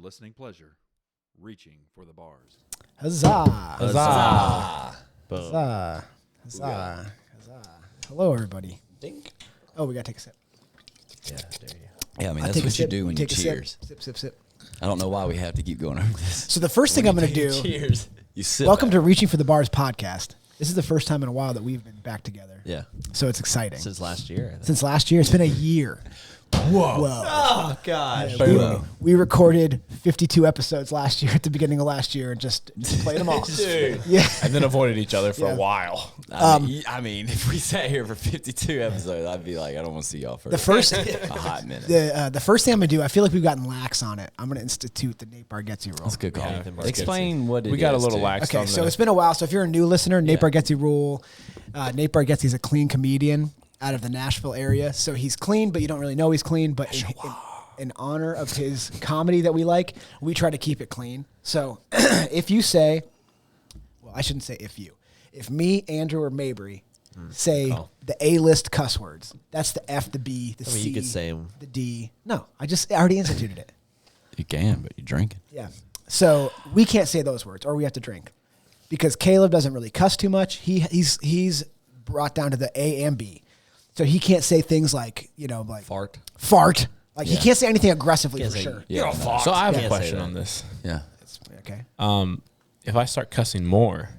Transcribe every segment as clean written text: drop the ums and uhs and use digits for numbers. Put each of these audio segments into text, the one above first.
listening pleasure, reaching for the bars. Huzzah! Huzzah! Boom. Huzzah! Huzzah! Huzzah! Hello, everybody. Dink. Oh, we gotta take a sip. Yeah, there you go. Yeah, I mean, I that's take a what you sip, do when you take a cheers. Sip, sip, sip. I don't know why we have to keep going over this. So the first thing I'm gonna do. Cheers. You sit Welcome back. to Reaching for the Bars podcast. This is the first time in a while that we've been back together. Yeah. So it's exciting. Since last year. I think. Since last year, it's been a year. Whoa! Oh gosh. We recorded 52 episodes last year at the beginning of last year and just played them all. Dude. Yeah. And then avoided each other for Yeah. a while. I mean, if we sat here for 52 episodes, I'd be like, I don't want to see y'all for The first, a hot minute. the first thing I'm gonna do, I feel like we've gotten lax on it. I'm gonna institute the Nate Bargatze rule. That's a good call. Yeah, Explain what it is. We got a little too. lax Okay, on so the, it's been a while. So if you're a new listener, Nate Bargatze rule. Nate Bargatze is a clean comedian out of the Nashville area. So he's clean, but you don't really know he's clean. But in honor of his comedy that we like, we try to keep it clean. So if you say, well, I shouldn't say if me, Andrew, or Mabry say the A-list cuss words, that's the F, the B, the C, you could say 'em. the D. No, I already instituted it. You can, but you're drinking. Yeah. So we can't say those words, or we have to drink, because Caleb doesn't really cuss too much. He's brought down to the A and B, so he can't say things like like fart. Like he can't say anything aggressively Can't for say- sure. Yeah. no. So I have Can't a say question that. on this. Yeah. Okay. If I start cussing more,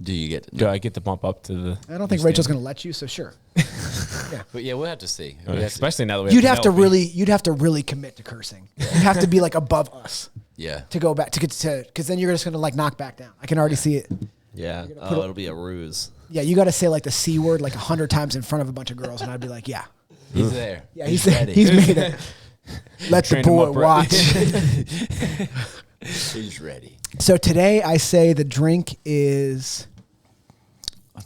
Do you get? do I get to bump up to the? I don't think Rachel's going to let you, so sure. But yeah, we'll have to see. Especially now that we You'd have to Penelope. really commit to cursing. You'd have to be like above us Yeah. to go back to get to, because then you're just going to like knock back down. I can already see it. Yeah. put Oh, a- it'll be a ruse. Yeah, you got to say like the C word like 100 times in front of a bunch of girls, and I'd be like, yeah. He's there. Yeah, he's there. ready. He's made it. Let the Train him boy up right. watch. He's ready. So today I say the drink is.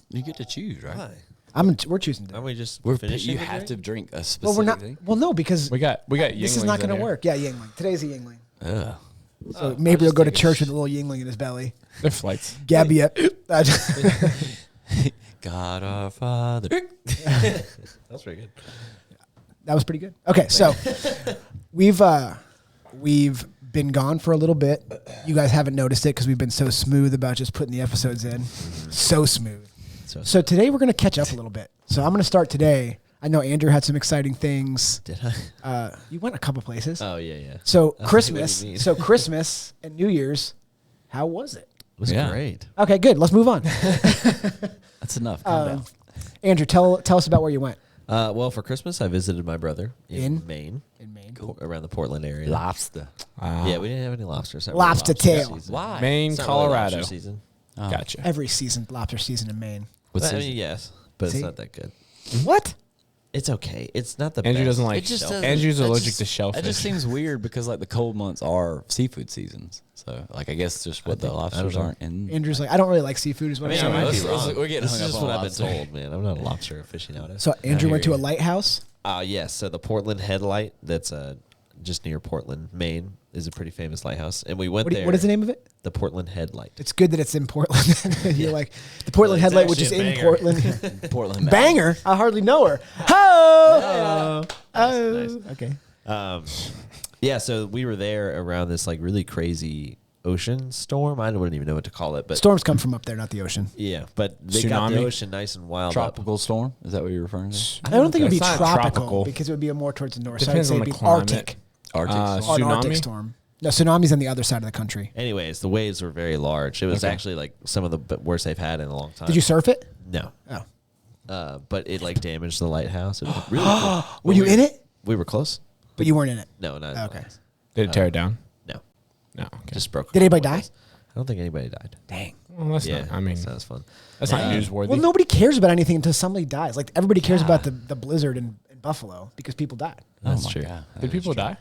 You get to choose, right? Why? We're choosing. Aren't we just We're finishing? you the have drink? to drink a specific Well, we're not. thing. Well, no, because We got this is not going to Yinglings in work. Yeah, Yingling. Today's a Yingling. Ugh. So maybe he'll go to church with a little Yingling in his belly. here. They're flights. Gabby up. God our Father. That's pretty good. That was pretty good. Okay, so we've been gone for a little bit. You guys haven't noticed it because we've been so smooth about just putting the episodes in. So smooth. So today we're going to catch up a little bit. So I'm going to start today. I know Andrew had some exciting things. did I? You went a couple places. Oh yeah. So What do Christmas. you mean? So Christmas and New Year's. How was it? It was Yeah. great. Okay, good. Let's move on. That's enough. Calm down. Andrew, tell us about where you went Well, for Christmas, I visited my brother in Maine, in Maine. around the Portland area. Lobster. Yeah, we didn't have any lobster. It's not Lobster tail. season. Why? Maine, It's not really Colorado. lobster season. Oh. Gotcha. Every season, lobster season in Maine. What's I his- mean, yes, but See? it's not that good. What? It's okay. It's not the Andrew best. doesn't like. It just shellfish. doesn't- Andrew's that allergic just- to shellfish. That just seems weird because like the cold months are seafood seasons. So like I guess just what the lobsters know. aren't in. Andrew's like, I don't really like seafood. Is what I I'm mean, saying. I might be Let's- wrong. we're getting this hung is up just on what I've lobster. been told, man. I'm not a lobster aficionado. So Andrew I went to hear a you. lighthouse. Yes. So the Portland Headlight, that's just near Portland, Maine, is a pretty famous lighthouse, and we went there. What is the name of it? The Portland Headlight. It's good that it's in Portland. You're like the Portland Well, it's Headlight, which is actually a in banger. Portland. Portland. Banger. I hardly know her. Oh. Nice. Okay. Yeah. So we were there around this like really crazy ocean storm. I wouldn't even know what to call it, but Storms come from up there, not the ocean. yeah. But they got the Tsunami? ocean nice and wild. Up. Tropical storm? Is that what you're referring to? I don't think it would be It's not tropical, tropical. because it would be more towards the north. Depends so I'd on say the it'd be Arctic. Arctic. An Arctic Tsunami? storm. No, tsunami's on the other side of the country. Anyways, the waves were very large. It was Okay. actually like some of the worst they've had in a long time. Did you surf it? No. Oh. But it like damaged the lighthouse. It was really cool. Were you in it? We were close. But you weren't in it. No, not Okay. Did it tear it down? No, No. Okay. just broke. Did anybody die? I don't think anybody died. Dang. Well, that's Yeah, not. I mean, sounds fun. that's not newsworthy. Well, nobody cares about anything until somebody dies. Like everybody cares about the blizzard in Buffalo because people died. That's my true. God. That Did is people true. die?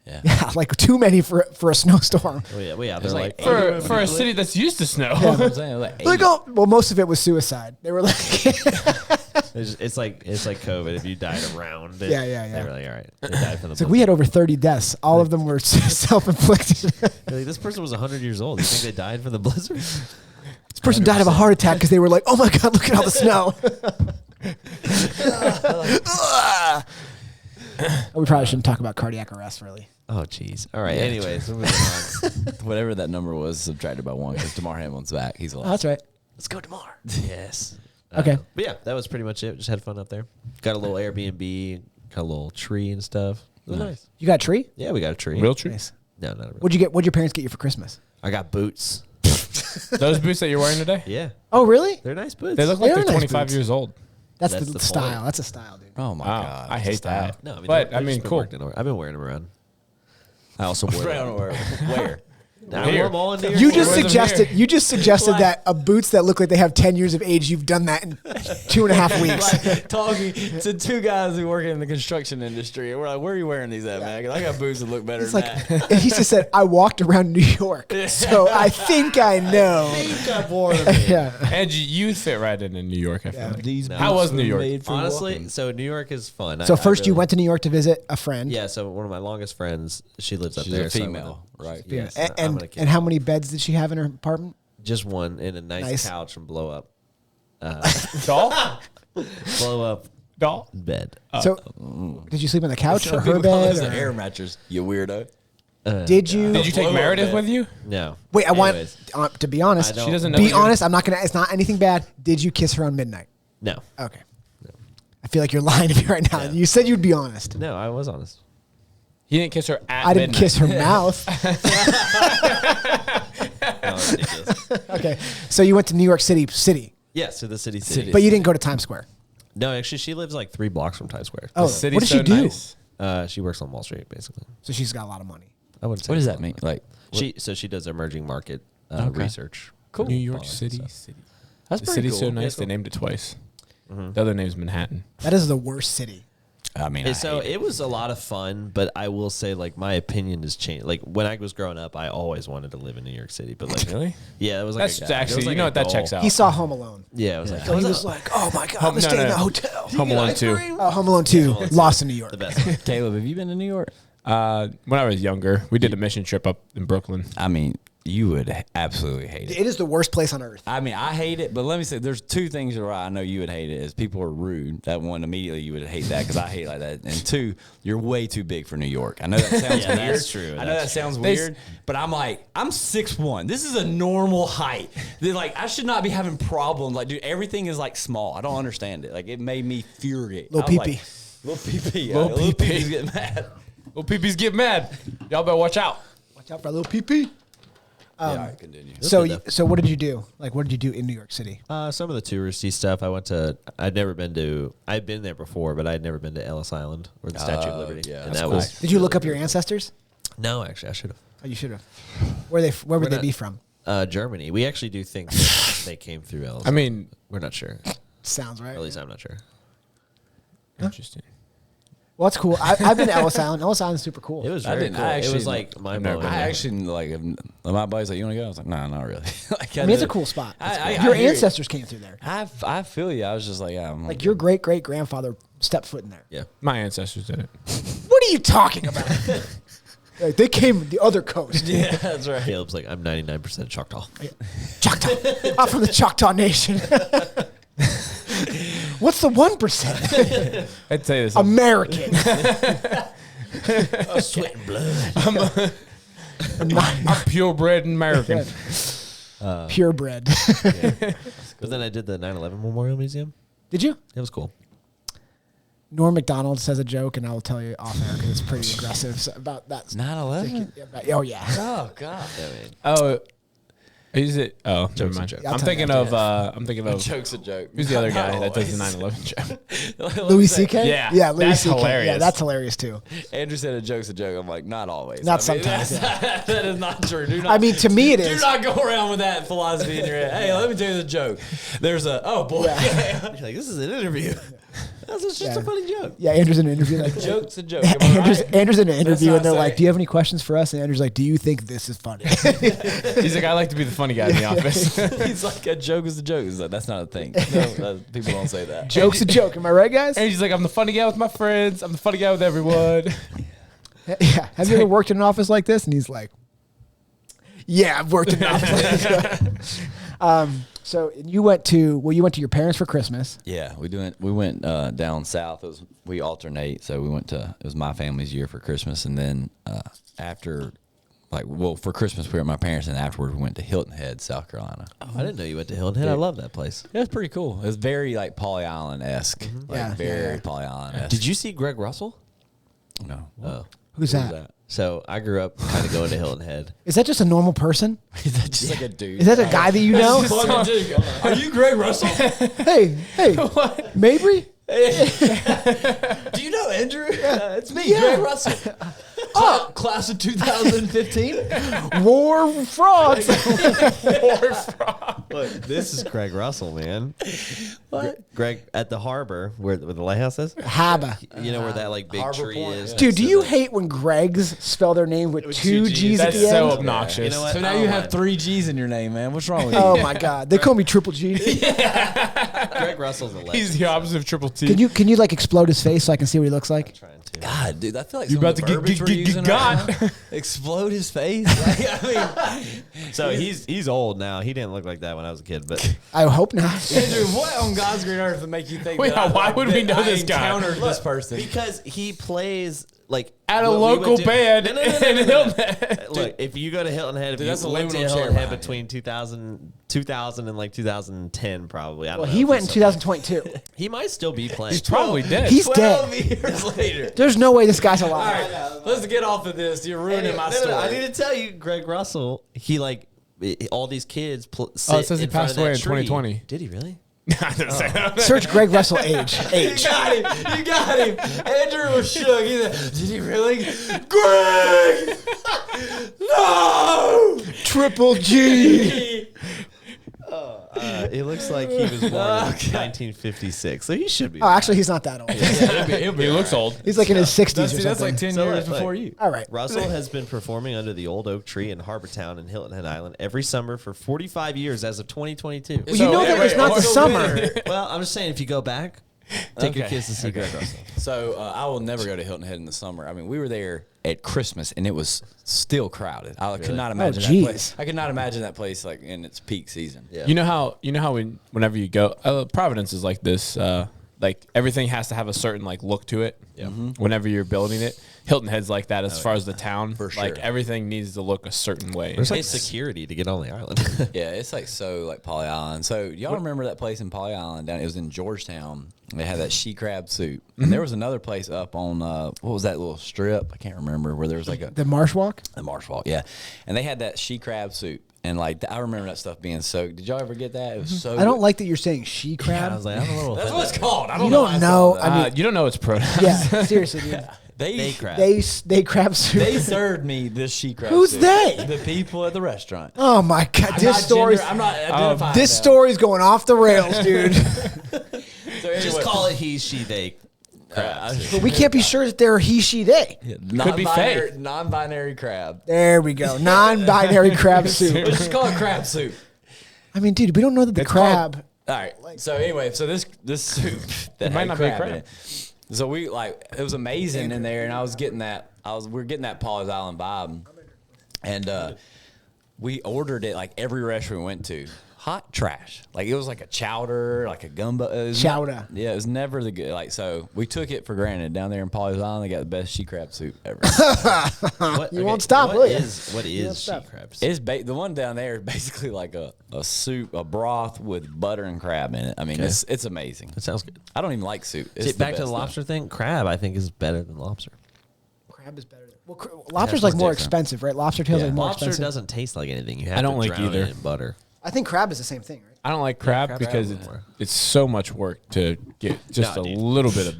Yeah. Yeah, like too many for a snowstorm. Oh yeah, well, yeah. There's They're like like, For a city that's used to snow. That's what I'm saying. Like Like, oh, well, most of it was suicide. They were like, it's like COVID. If you died around, it, Yeah, yeah, yeah. They were like, all right, they died from the. it's like we had over 30 deaths. All of them were self-inflicted. They're like, this person was 100 years old. You think they died from the blizzard? This person died of a heart attack because they were like, oh my God, look at all the snow. We probably shouldn't talk about cardiac arrest, really. Oh, jeez. All right. Anyways, we're moving on. Whatever that number was subtracted by 1 because Damar Hamlin's back. He's Oh, alive. that's right. Let's go tomorrow. Yes. Okay. But yeah, that was pretty much it. Just had fun up there. Got a little Airbnb, got a little tree and stuff. It was nice. You got a tree? Yeah, we got a tree. Real tree. Nice. No, not a real. What'd you get? What'd your parents get you for Christmas? I got boots. Those boots that you're wearing today, Yeah, Oh, really? they're nice boots. they look They like are they're nice 25 boots. years old. That's That's the the style. point. That's a style, dude. Oh my Wow, god! I hate that. No, I mean, But, they're I mean, just been cool. worked in. I've been wearing them around. I also wore them. Where? I wore them all in New York. You City. just Wear them suggested. here. You just suggested that a boots that look like they have 10 years of age. You've done that in 2.5 weeks. Like, talking to two guys who work in the construction industry. And we're like, where are you wearing these at, man? 'Cause I got boots that look better It's than like that. and he just said, "I walked around New York, so I think I know." I wore them. Yeah. And you fit right in New York. I feel like. These How was New York? Honestly, so New York is fun. So first, you went to New York to visit a friend. Yeah, so one of my longest friends, she lives up She's there. a so I went female, up- right? Yes, And I'm gonna kill and how her. many beds did she have in her apartment? Just one in a nice, Nice. couch and blow up Doll? Doll? bed. So, did you sleep on the couch or her People call bed? those an or- air mattress. You weirdo. Did you? Did you take Blow up Meredith bed. with you? No. Wait, I want Anyways, to be honest. I don't- She doesn't know. Be what you're- honest. I'm not gonna. It's not anything bad. Did you kiss her on midnight? No. Okay. I feel like you're lying to me right now. Yeah. You said you'd be honest. No, I was honest. He didn't kiss her at I didn't midnight. kiss her mouth. No, it's ridiculous. Okay, so you went to New York City, Yes, to the city. but you didn't go to Times Square. No, actually, she lives like 3 blocks from Times Square. Oh, City's what does so she do? nice. She works on Wall Street, basically. So she's got a lot of money. I wouldn't say What does it's that a mean? lot. Like, She does emerging market Okay. research. cool. New York bonds City. and stuff. That's The pretty city's cool. so nice, cool. they named it twice. Mm-hmm. The other name's Manhattan. That is the worst city. I mean, And so it was a lot of fun, but I will say, like, my opinion has changed. Like, when I was growing up, I always wanted to live in New York City, but like, Really? yeah, it was like That's it was actually, like you know a what, that goal. checks out. He saw Home Alone. Yeah, it was like, And he was like, "Oh my god, let's no, stay in no. the hotel." Home Alone 2. Home Alone 2, Lost in New York. the best. Caleb, have you been to New York? When I was younger, we did a mission trip up in Brooklyn. I mean, you would absolutely hate it. It is the worst place on earth. I mean, I hate it, but let me say, there's 2 things where I know you would hate it. Is people are rude. That one, immediately you would hate that because I hate like that. And 2, you're way too big for New York. I know that sounds Yeah, weird. that's true. I know that That's sounds They- weird, but I'm like, I'm 6'1". This is a normal height. They're like, I should not be having problems. Like, dude, everything is like small. I don't understand it. Like, it made me furious. Little I was pee-pee. like, Little pee-pee. Little Little pee-pee. pee-pee's getting mad. Little peepees get mad. Y'all better watch out. Watch out for a little pee-pee. Yeah, all right, continue. So, good, though. so what did you do? Like, what did you do in New York City? Some of the touristy stuff. I'd been there before, but I'd never been to Ellis Island or the Statue of Liberty. yeah, and that's that cool. was Did you look up your ancestors? no, actually, I should have. Oh, you should have. Where would they not- be from? Germany. We actually do think that they came through Ellis. I mean, we're not sure. Sounds right. Or at least I'm not sure. interesting. Well, that's cool. I've been to Ellis Island. Ellis Island's super cool. It was I very didn't- cool. I It actually- was like mind never blowing. been I there. actually like. My buddy's like, "You want to go?" I was like, "Nah, not really." Like, I mean, it's a cool spot. I Your hear you. ancestors came through there. I feel you. I was just like, yeah, I'm Like your great great grandfather stepped foot in there. Yeah. My ancestors did it. What are you talking about? Like, they came the other coast. yeah, that's right. Caleb's like, I'm 99% Choctaw. Choctaw. I'm from the Choctaw Nation. What's the 1%? I'd say this. American. Sweat and blood. I'm purebred American. Purebred. But then I did the 9/11 Memorial Museum. Did you? It was cool. Norm McDonald says a joke, and I will tell you off air because it's pretty aggressive about that. 9/11. Oh yeah. Oh God. I mean, Oh, is it? Oh, never Joke's a mind. joke. I'll I'm tell thinking you of. after I'm thinking A of. joke's a joke. Who's the other guy Not that does the always. 9/11 joke? Let me Louis say- C.K. Yeah, yeah, Louis that's C.K. Yeah, hilarious. that's hilarious too. Andrew said a joke's a joke. I'm like, not always. Not I mean, sometimes, that's- that is not true. Do not, I mean, to me, it do is. not go around with that philosophy in your head. Hey, let me tell you the joke. There's a boy. Yeah. you're like, this is an interview. That's just Yeah. a funny joke. Yeah, Andrew's in an interview like Joke's a joke. Am I right? Andrew's in an interview, not and they're like, saying- "Do you have any questions for us?" And Andrew's like, "Do you think this is funny?" He's like, I like to be the funny guy in the office. He's like, a joke is a joke. He's like, that's not a thing. No, people don't say that. Joke's a joke. Am I right, guys? And he's like, I'm the funny guy with my friends. I'm the funny guy with everyone. Yeah. Have you ever worked in an office like this? And he's like, "Yeah, I've worked in an office like this." So you went to your parents for Christmas. Yeah, we went down south. We alternate, so it was my family's year for Christmas, and then after, for Christmas we were at my parents, and afterwards we went to Hilton Head, South Carolina. Oh, I didn't know you went to Hilton Head. I love that place. It was pretty cool. It was very like Polly Island esque, Polly Island esque. Did you see Greg Russell? No. Oh, Who's that? so I grew up kind of going to Hilton Head. Is that just a normal person? Is that just like a dude? Is that a guy that you know? Are you Greg Russell? Hey, Mabry? Do you know Andrew? It's me, Greg Russell. Class of 2015. War frogs. Look, this is Greg Russell, man. What? Greg at the harbor where the lighthouse is. Haba. You know where that like big Harbor tree Point, is. yeah. Dude, do you hate when Gregs spell their name with two G's at That's the so end? obnoxious. You know what? So now you have 3 G's in your name, man. What's wrong with you? Oh my God, they call me Triple G. Greg Russell's a legend. He's the opposite of Triple T. Can you like explode his face so I can see what he looks like? Trying to. God, dude, I feel like You some of about the to verbiage we're using got. right now, explode his face. Like, I mean, So he's old now. He didn't look like that when I was a kid, but I hope not. Andrew, what on God's green earth would make you think? Wait, that why would we know this guy? Encountered this person. because he plays like At a what we local would do- band No. in Hilton Head. Look, if you go to Hilton Head, if Dude, you that's a went to aluminum chair Hilton Head behind between 2000 and like 2010, probably. I don't Well, know he if went in he's 2022. He might still be playing. He's probably dead. He's 12 dead. years later. There's no way this guy's All alive. right, let's get off of this. You're ruining my story. I need to tell you, Greg Russell. He like all these kids. Oh, it says he passed away in 2020. Did he really? Search Greg Russell age. You got him. You got him. Andrew was shook. He said, "Did he really?" Greg! No! Triple G. It looks like he was born in 1956, so he should be. Oh, actually, he's not that old. He looks old. He's like in his 60s or something. That's like 10 So, years like- before you. All right. Russell has been performing under the old oak tree in Harbor Town in Hilton Head Island every summer for 45 years as of 2022. Well, you know that it's not the summer. Well, I'm just saying, if you go back, take your kids to see Greg Russell. So I will never go to Hilton Head in the summer. I mean, we were there at Christmas and it was still crowded. I could not imagine that geez. place. I could not imagine that place like in its peak season. Yeah. You know how whenever you go, Providence is like this. Like everything has to have a certain like look to it. Yeah. Whenever you're building it, Hilton Head's like that as far as the town. For Like sure. everything needs to look a certain way. There's like security to get on the island. Yeah, it's like so like Polly Island. So y'all remember that place in Polly Island down? It was in Georgetown. They had that she crab soup. And there was another place up on what was that little strip? I can't remember where there was like The Marsh Walk? a marsh walk. Yeah, and they had that she crab soup. And like I remember that stuff being soaked. Did y'all ever get that? It was so. I don't good. like that you're saying she crab. I was like, I'm a little. That's what it's called. I don't You know. don't why it's know. called that. I mean, you don't know it's pronouns. yeah, seriously, dude. They crab. They crab soup. They served me this she crab. Who's soup. they? The people at the restaurant. Oh my God, I'm this not story's gender- I'm not identifying. this them. story's going off the rails, dude. So anyway, Just call it he, she, they. But we can't be sure that they're he, she, they. non-binary, non-binary crab. There we go. Non-binary crab soup. Let's just call it crab soup. I mean, dude, we don't know that the It's called- crab. All right. So anyway, so this soup that might had not be a crab in crab. it. So we like it was amazing in there, and I was getting that. We were getting that Paul's Island vibe, and we ordered it like every restaurant we went to. Hot trash. Like it was like a chowder, like a gumbo. Chowder. Yeah, it was never the good. Like so, we took it for granted down there in Paul's Island. They got the best she crab soup ever. What, You won't stop, will What ya? what is she stop. crab? It's the one down there is basically like a soup, a broth with butter and crab in it. I mean, it's amazing. That sounds good. I don't even like soup. It's See, back to best, the though. lobster thing. Crab, I think, is better than lobster. Crab is better. Well, lobster's like more expensive, right? Lobster tails like more Lobster expensive. doesn't taste like anything. You have I don't to like drown either. it in butter. I think crab is the same thing, right? I don't like crab crab's because crab it's, more. it's so much work to get just Nah, a dude. little bit of.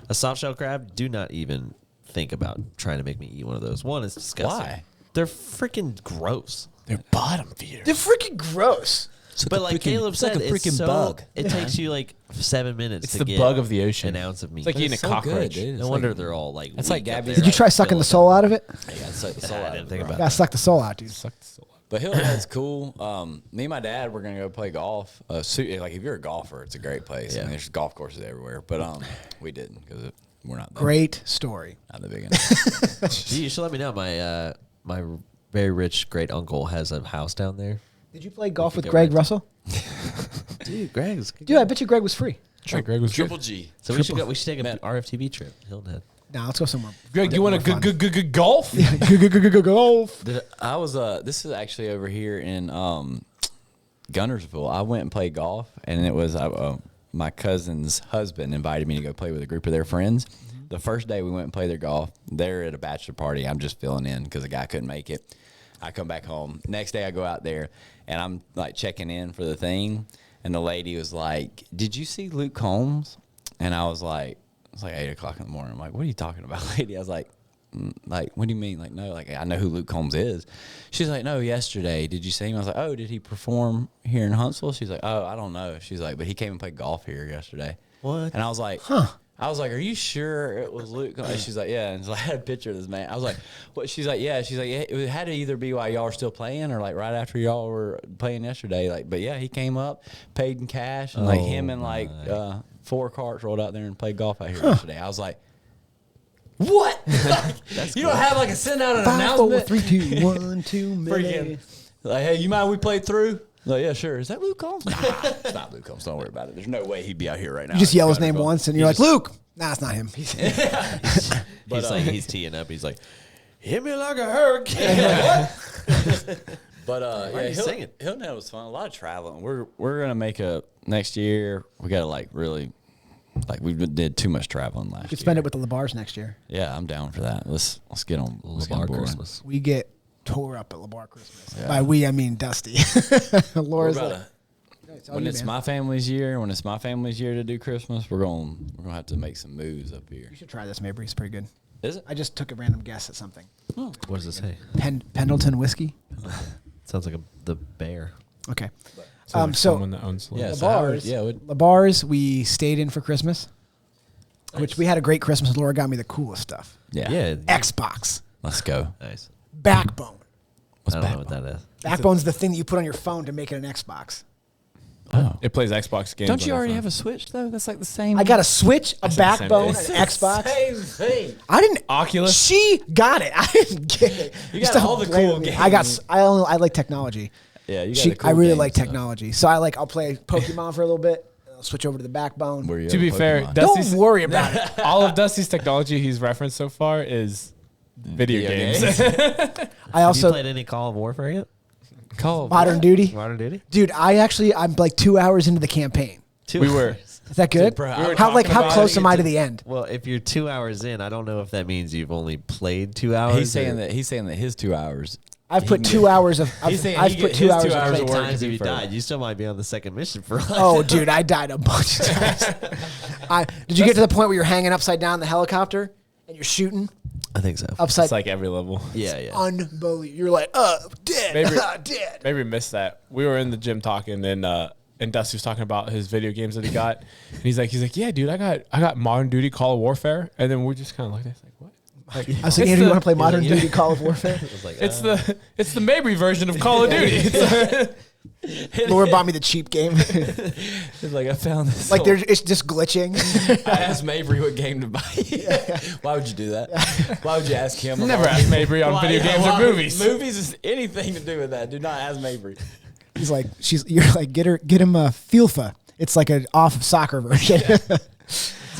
A soft shell crab, do not even think about trying to make me eat one of those. One, it's disgusting. Why? They're freaking gross. They're bottom feeders. They're freaking gross. But like Caleb it's said, like a it's freaking so, bug. It takes you like 7 minutes It's to the get bug of the ocean. an ounce of meat. It's like eating a so good, cockroach. dude. No wonder they're all like. That's like weak up Gabby's- there, Did you try like sucking the Philip. soul out of it? Yeah, it's like the soul I out didn't of think it. about Gotta suck the soul out, dude. Sucked the soul out. But Hilton Head's cool. Me and my dad, we're gonna go play golf. Like if you're a golfer, it's a great place. Yeah. I mean, there's golf courses everywhere. But we didn't because we're not Great story. not the big enough. Gee, you should let me know. My very rich great uncle has a house down there. Did you play golf with go Greg right. Russell? Dude, Greg's. Dude, I bet you Greg was free. Greg was Triple G. So we should take an RFTV trip. Hilton Head. Now let's go somewhere. Greg, you want more to fun. golf? Golf. I was this is actually over here in Gunnersville. I went and played golf, and it was my cousin's husband invited me to go play with a group of their friends. The first day we went and played their golf, they're at a bachelor party. I'm just filling in because the guy couldn't make it. I come back home. Next day I go out there, and I'm like checking in for the thing, and the lady was like, "Did you see Luke Combs?" And I was like, it's like 8 o'clock in the morning. I'm like, "What are you talking about, lady?" I was like, what do you mean? Like, no, like I know who Luke Combs is. She's like, "No, yesterday. Did you see him?" I was like, "Oh, did he perform here in Huntsville?" She's like, "Oh, I don't know." She's like, "But he came and played golf here yesterday." What? And I was like, "Huh." I was like, "Are you sure it was Luke?" And she's like, "Yeah." And so I had a picture of this man. I was like, "What?" She's like, "Yeah." She's like, "Yeah, it had to either be while y'all were still playing or like right after y'all were playing yesterday." Like, but yeah, he came up, paid in cash, and like him and like 4 carts rolled out there and played golf out here yesterday. I was like, "What? Like, you don't have like a send out an 5, 4, announcement?" 3, 2, 1, 2 minutes. Like, "Hey, you mind we played through?" Like, "Yeah, sure." "Is that Luke Combs?" Nah, it's not Luke Combs. Don't worry about it. There's no way he'd be out here right now. You just yell his name Gunnersville. once, and you're like, "Luke." Nah, it's not him. He's like he's teeing up. He's like, hit me like a hurricane. But are you singing? Hilton Head was fun. A lot of traveling. We're gonna make next year. We gotta like really, like we did too much traveling last You year. could spend it with the LeBars next year. Yeah, I'm down for that. Let's get on LeBar board. Christmas. We get tore up at LeBar Christmas. By we, I mean Dusty. Laura's like, When it's my family's year, to do Christmas, we're gonna have to make some moves up here. you should try this, Mabry. It's pretty good. Is it? I just took a random guess at something. What does it say? Pendleton whiskey. Sounds like the bear. Okay. Like So someone that owns Yeah, the so how bars. would- yeah, The bars we stayed in for Christmas, which we had a great Christmas. Laura got me the coolest stuff. yeah. Yeah. Xbox, Let's go. Nice. Backbone. What's I don't know Backbone? what that is. Backbone's the thing that you put on your phone to make it an Xbox. Oh. it plays Xbox games. Don't you on already your have a Switch though? That's like the same. I got a Switch, a said the same Backbone, thing. an Xbox. Same thing. I didn't. Oculus? She got it. I didn't get it. You got Stop all the blaming cool me. games. I like technology. Yeah, you got. I really like technology. So I'll play Pokemon for a little bit. I'll switch over to the Backbone. Where you To have be Pokemon. fair, Don't Dusty's, worry about it. all of Dusty's technology he's referenced so far is video games. I Have you also played any Call of Warfare yet? Call of Modern Duty. Modern Duty? Dude, I'm like 2 hours into the campaign. We were. Is that good? bro, we were how talking about close it. am I to the end? Well, if you're 2 hours in, I don't know if that means you've only played 2 hours. He's saying that his 2 hours. I've put 2 hours of. He's saying I've he put get- 2 his hours 2 of hours play of How work many times to have be you further. died? You still might be on the second mission for life. Oh, dude, I died a bunch of times. Did you get to the point where you're hanging upside down in the helicopter and you're shooting I think so. upside? It's like every level. Yeah, yeah. Unbelievable. You're like, dead, Maybe- dead. Maybe we missed that. We were in the gym talking, and Dusty was talking about his video games that he got. And he's like, yeah, dude, I got Modern Duty, Call of Warfare, and then we just kind of looked at it, like, what? Like, I was like, Andrew, you want to play Modern Duty Call of Warfare? It was like, it's the Mabry version of Call of Duty. Laura bought me the cheap game. It's like I found this. Like it's just glitching. I asked Mabry what game to buy. Why would you do that? Why would you ask him? Never ask Mabry on video games or movies. Movies is anything to do with that. Do not ask Mabry. He's like, you're like, get him a FIFA. It's like an off soccer version.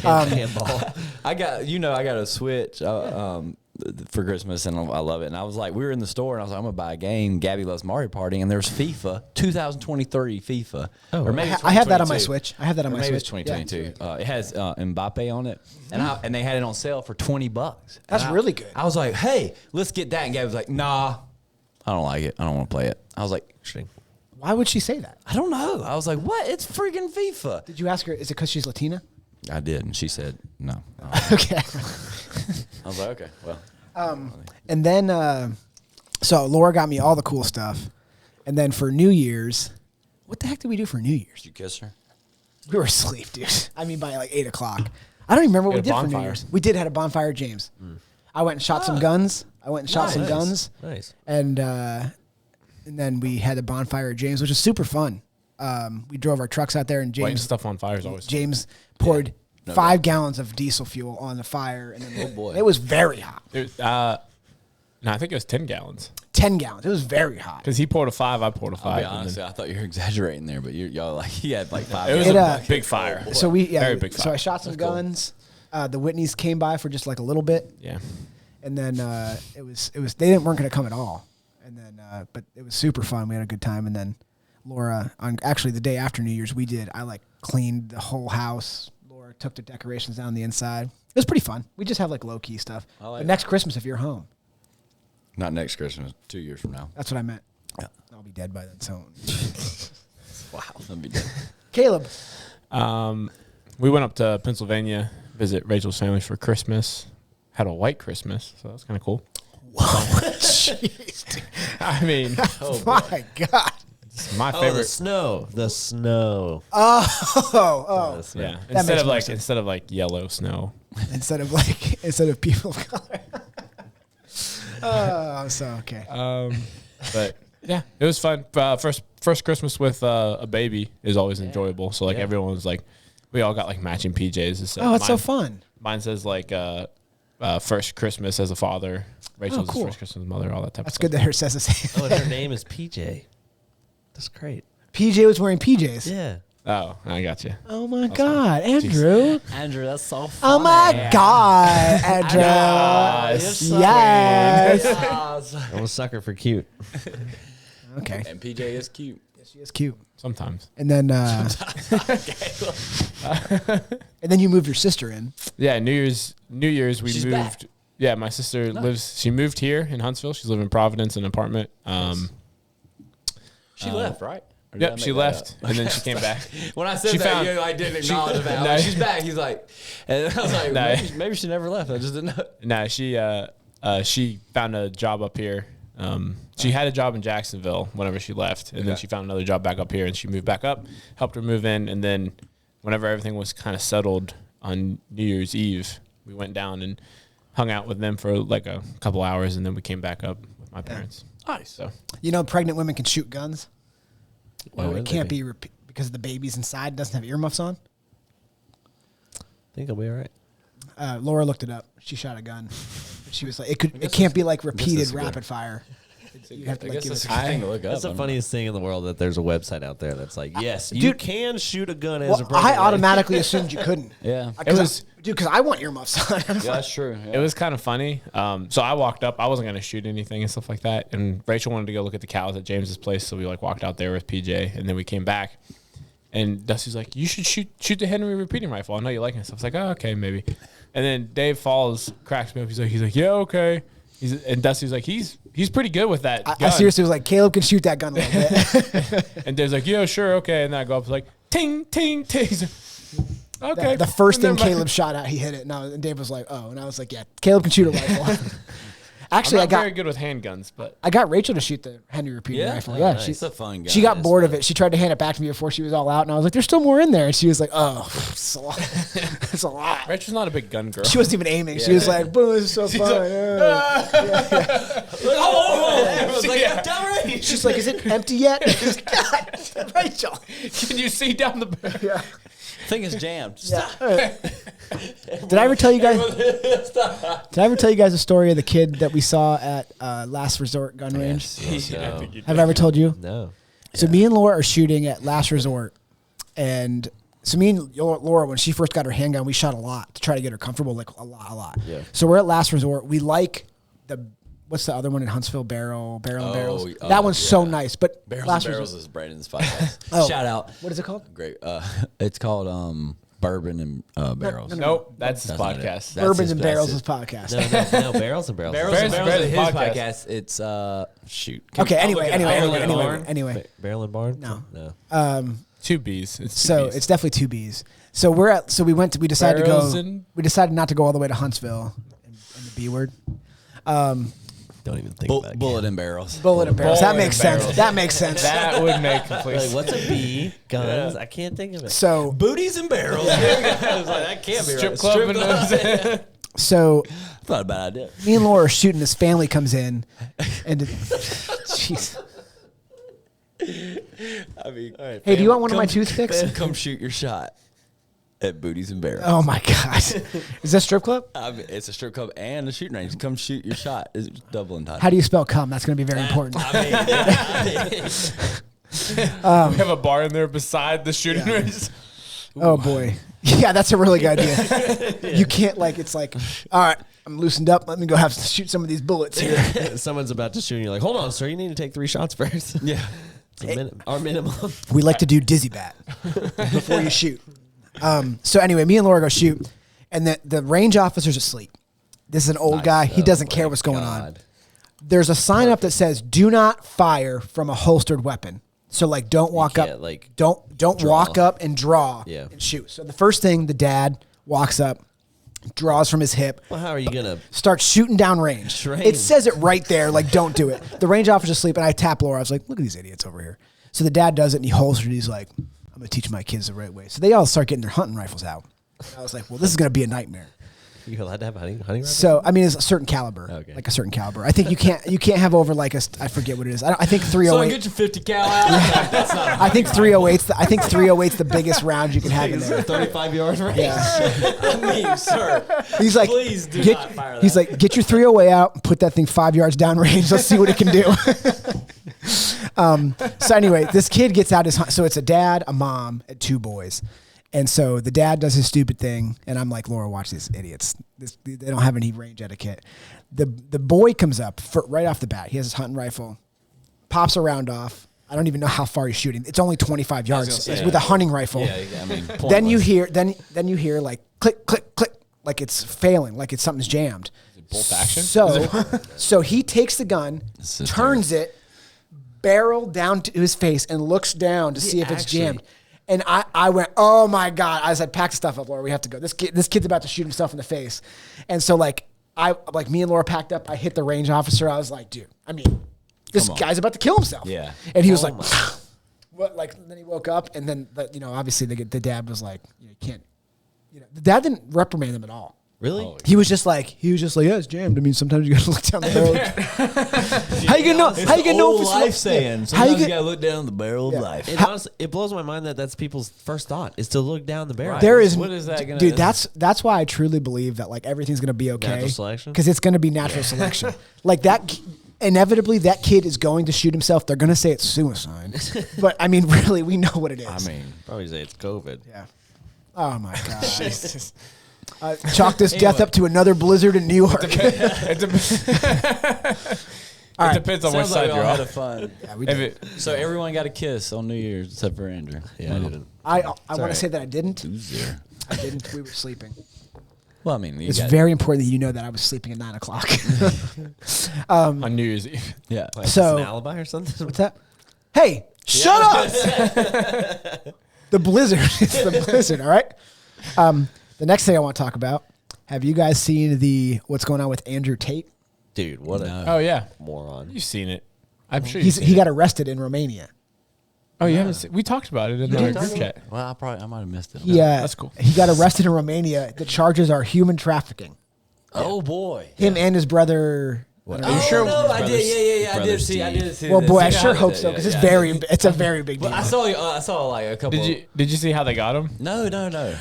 handball. I got a Switch for Christmas, and I love it. And I was like, we were in the store, and I was like, I'm gonna buy a game. Gabby loves Mario Party, and there's FIFA 2023 FIFA. Oh, or maybe I have that on my 2022. Switch. I have that on Or my maybe Switch. it's 2022. It has Mbappe on it, and they had it on sale for $20. That's And really good. I was like, hey, let's get that. And Gabby was like, nah, I don't like it. I don't want to play it. I was like, Interesting. Why would she say that? I don't know. I was like, what? It's freaking FIFA. Did you ask her? Is it because she's Latina? I did, and she said no. Okay. I was like, okay, well. And then, so Laura got me all the cool stuff. And then for New Year's, what the heck did we do for New Year's? Did you kiss her? We were asleep, dude. I mean, by like 8 o'clock. I don't even remember what we Had did a for New bonfire. Year's. We did had a bonfire at James. I went and shot some guns. Nice. Nice. And then we had a bonfire at James, which was super fun. We drove our trucks out there, and Lighting James stuff on fire is always fun. James poured No 5 gallons of diesel fuel on the fire, and then Oh, boy. it was very hot. It No, I think it was 10 gallons. 10 gallons. It was very hot. Because he poured a 5, I poured a 5. I'll be and honest, then- I thought you were exaggerating there, but y'all like he had like 5. it was gallons. a big fire. So Very big So fire. I shot some That's cool. guns. The Whitneys came by for just like a little bit, Yeah. and then it was they weren't going to come at all. And then but it was super fun. We had a good time. And then Laura, on actually the day after New Year's, I like cleaned the whole house. Laura took the decorations down the inside. It was pretty fun. We just have like low key stuff. like But next Christmas, if you're home, Not next Christmas, 2 years from now. that's what I meant. Yeah. I'll be dead by then. So Wow, that'd be dead. Caleb, We went up to Pennsylvania, visit Rachel's family for Christmas. Had a white Christmas, so that's kind of cool. jeez, dude. I mean, My God. it's my Oh, favorite. the snow. The snow. Oh, The snow. Yeah, That makes more sense. instead of like yellow snow. instead of people of color. Oh, so okay. But yeah, it was fun. First Christmas with a baby is always enjoyable. So like everyone was like, we all got like matching PJs. It said- Oh, it's so mine- fun. Mine says like first Christmas as a father. Rachel's cool. first Christmas as a mother. All that type That's of good stuff. that her says the same. Oh, and her name is PJ. That's great. PJ was wearing PJs. Yeah. Oh, I got you. Oh my God, Andrew. Andrew, that's so funny. Oh my God, Andrew. Yes. I'm a sucker for cute. Okay. And PJ is cute. She is cute. Sometimes. And then, and then you moved your sister in. Yeah, New Year's we She's moved. back. Yeah, my sister lives. She moved here in Huntsville. She's living in Providence, in an apartment. She left, right? Or did I Yep, make she that left, up? and then she came back. When I said She that, found- I didn't acknowledge that. no, Like, she's back. He's like, and I was like, No. maybe she never left. I just didn't know. Nah, she found a job up here. She had a job in Jacksonville whenever she left, and then Okay. she found another job back up here, and she moved back up, helped her move in, and then whenever everything was kind of settled on New Year's Eve, we went down and hung out with them for like a couple hours, and then we came back up with my parents. Nice. So You know, pregnant women can shoot guns. Why would It they can't be because the baby's inside, doesn't have earmuffs on. I think I'll be all right. Laura looked it up. She shot a gun. She was like, it can't be like repeated that's good. rapid fire. You have to I like guess give that's it. a good thing to look up. That's the funniest thing in the world that there's a website out there that's like, yes, you Dude. can shoot a gun as Well, a pregnant I lady. automatically assumed you couldn't. Yeah. Because I want earmuffs on. Yeah, that's true. it was kind of funny. So I walked up. I wasn't going to shoot anything and stuff like that. And Rachel wanted to go look at the cows at James's place. So we like walked out there with PJ, and then we came back. And Dusty's like, you should shoot the Henry repeating rifle. I know you like it. So I was like, oh, okay, maybe. And then Dave Falls cracks me up. He's like, yeah, okay. And Dusty's like, he's pretty good with that I gun. seriously was like, Caleb can shoot that gun a little bit. And Dave's like, yeah, sure, okay. And then I go up, like, ting, ting, ting. He's like, okay. The first And thing then my- Caleb shot at, he hit it. And Dave was like, oh. And I was like, yeah, Caleb can shoot a rifle. Actually, I'm not very good with handguns, but I got Rachel to shoot the Henry repeating Yeah? rifle. Oh, Yeah, nice. It's a fun gun. She got It's bored fun. of it. She tried to hand it back to me before she was all out, and I was like, "There's still more in there." And she was like, "Oh, it's a lot. It's a lot." Rachel's not a big gun girl. She wasn't even aiming. She was like, "Boom, this is so fun." Everyone's like, downrange. She's like, "Is it empty yet?" God, Rachel. Can you see down the Yeah. Thing is jammed. Yeah. Did I ever tell you guys? Did I ever tell you guys a story of the kid that we saw at Last Resort gun range? No. Have I ever told you? No. So me and Laura are shooting at Last Resort, and so me and Laura, when she first got her handgun, we shot a lot to try to get her comfortable, like a lot. Yeah. So we're at Last Resort. We like what's the other one in Huntsville? Barrel and Barrels. Oh, That one's so yeah. nice. But Barrels Last and Barrels Resort, is Brandon's podcast. Oh. Shout out. what is it called? Great. It's called Bourbon and Barrels. Nope, that's his That's not it. podcast. That's Bourbons his- and that's Barrels it. is podcast. No, Barrels and Barrels. Barrels and Barrels Barrels is is his his podcast. podcast. It's shoot. Okay. Anyway. Barrel Barrel and Barn? No. No. 2 B's. It's 2 So Bs. it's definitely 2 Bs. So we decided to Barrels go. and- We decided not to go all the way to Huntsville in the B word. Don't even think about it. Bullet and Barrels. Bullet and barrels. That Bullet makes and sense. barrels. That makes sense. that would make complete Like, sense. what's a B? Guns? I can't think of it. So Booties and Barrels. I was like, that can't be Strip right. club. Strip club. so Not a bad idea. me and Laura are shooting. This family comes in, and jeez. I mean, Hey, do you want one of my toothpicks? Come shoot your shot. at Booties and Barrels. Oh my God. Is that a strip club? It's a strip club and a shooting range. Come shoot your shot. It's double entitlement. How do you spell cum? That's going to be very important. We have a bar in there beside the shooting range. Oh boy. Yeah, that's a really good idea. You can't it's like, all right, I'm loosened up. Let me go shoot some of these bullets here. Someone's about to shoot, and you're like, hold on, sir, you need to take 3 shots first. Yeah. Our minimum. We like to do dizzy bat before you shoot. So anyway, me and Laura go shoot, and the range officer's asleep. This is an old guy. He doesn't care what's going on. There's a sign up that says, "Do not fire from a holstered weapon." So don't walk up, don't walk up and draw and shoot. So the first thing, the dad walks up, draws from his hip. Well, how are you gonna start shooting down range? Train. It says it right there. Don't do it. The range officer's asleep, and I tap Laura. I was like, "Look at these idiots over here." So the dad does it, and he holsters it. He's like, "I'm gonna teach my kids the right way." So they all start getting their hunting rifles out. And I was like, "Well, this is gonna be a nightmare." You allowed to have hunting rifles? So I mean, it's a certain caliber, like a certain caliber. I think you can't have over I forget what it is. I think 308. So get your 50 cal out. That's not I think 308's I think 308's the biggest round you can have in there. 35 yards range. Yeah. I mean, sir. He's like, please do not fire that. He's like, get your 308 out, and put that thing 5 yards down range. Let's see what it can do. So anyway, this kid gets out so it's a dad, a mom, and 2 boys. And so the dad does his stupid thing, and I'm like, Laura, watch these idiots. They don't have any range etiquette. The boy comes up right off the bat. He has his hunting rifle, pops a round off. I don't even know how far he's shooting. It's only 25 yards. It's with a hunting rifle. Yeah, I mean, then you hear like click, click, click, like it's failing, like something's jammed. Is it bolt action? So he takes the gun, turns it, barrel down to his face, and looks down to see if it's jammed. And I went, oh my God. I said, pack the stuff up, Laura. We have to go. This kid's about to shoot himself in the face. And so me and Laura packed up. I hit the range officer. I was like, dude, I mean, this guy's about to kill himself. Yeah. And he was like, what? Then he woke up, and then obviously the dad was like, you can't, the dad didn't reprimand him at all. Really? Oh, he was just like, yeah, it's jammed. I mean, sometimes you gotta look down the barrel. How you gonna know? How you gonna know if it's life saying? Sometimes you gotta look down the barrel of life. It honestly, it blows my mind that's people's first thought is to look down the barrel. Right. There is, what is that gonna dude. do? That's why I truly believe that everything's gonna be okay. Natural selection? Because it's gonna be natural selection. That inevitably that kid is going to shoot himself. They're gonna say it's suicide, but I mean, really, we know what it is. I mean, Probably say it's COVID. yeah. Oh my God. Chalk this death up to another blizzard in New York. It depends on which sounds side like we you're all had on. fun. Yeah, we If did. it, So everyone got a kiss on New Year's except for Andrew. Yeah, I didn't. I want to say that I didn't. 2-0. I didn't. We were sleeping. Well, I mean, you It's got very important that you know that I was sleeping at 9 o'clock. on New Year's Eve. yeah. Like, So- it's an alibi or something? What's that? Hey, shut up! The blizzard. It's the blizzard. All right. The next thing I want to talk about. Have you guys seen what's going on with Andrew Tate? Dude, what a Oh yeah, moron. you've seen it. I'm sure you've seen He it. got arrested in Romania. Oh, you haven't seen? We talked about it in our group chat. Well, I might have missed it. Yeah, that's cool. He got arrested in Romania. The charges are human trafficking. Oh boy. Him and his brother. What? I don't know. sure? No, I did. Yeah. I did brother see. I Steve. did see. Well, this. boy, I Yeah, sure did, hope so because yeah, it's a very big deal. But I saw like a couple. Did you see how they got him? No.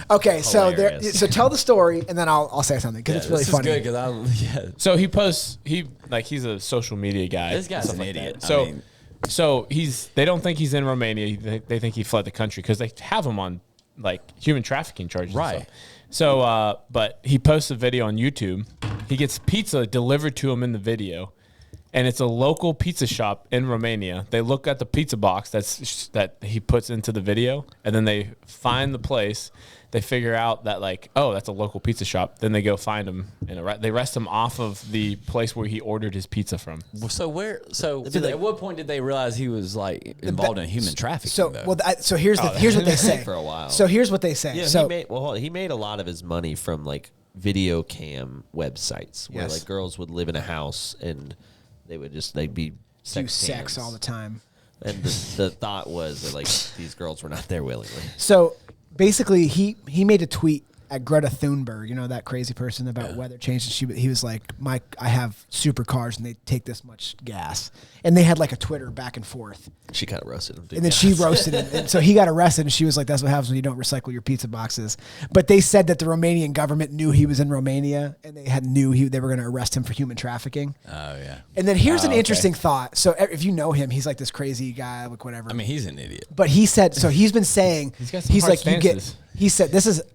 Okay, so Hilarious. so tell the story and then I'll say something because it's really this funny. Is good because So he's a social media guy. This guy's stuff an like idiot. that. So I mean- so they don't think he's in Romania. They think he fled the country because they have him on human trafficking charges. Right. And stuff. So but he posts a video on YouTube. He gets pizza delivered to him in the video. And it's a local pizza shop in Romania. They look at the pizza box that he puts into the video, and then they find the place. They figure out that that's a local pizza shop. Then they go find him and they arrest him off of the place where he ordered his pizza from. So where? So be like- at what point did they realize he was involved in human trafficking? So though? so here's what they say For a while. So here's what they say. Yeah, so he made a lot of his money from video cam websites where Yes. girls would live in a house and they'd be do sex sex cams. all the time. And the thought was that these girls were not there willingly. So basically, he made a tweet at Greta Thunberg, you know, that crazy person about weather change. He was like, Mike, I have supercars and they take this much gas. And they had like a Twitter back and forth. She kind of roasted him. And then she roasted him. And so he got arrested and she was like, that's what happens when you don't recycle your pizza boxes. But they said that the Romanian government knew he was in Romania and they were going to arrest him for human trafficking. Oh, yeah. And then here's an interesting thought. So if you know him, he's like this crazy guy, like whatever. I mean, he's an idiot. But he said, so he's been saying, He's got some hard like, you get, stances. he said,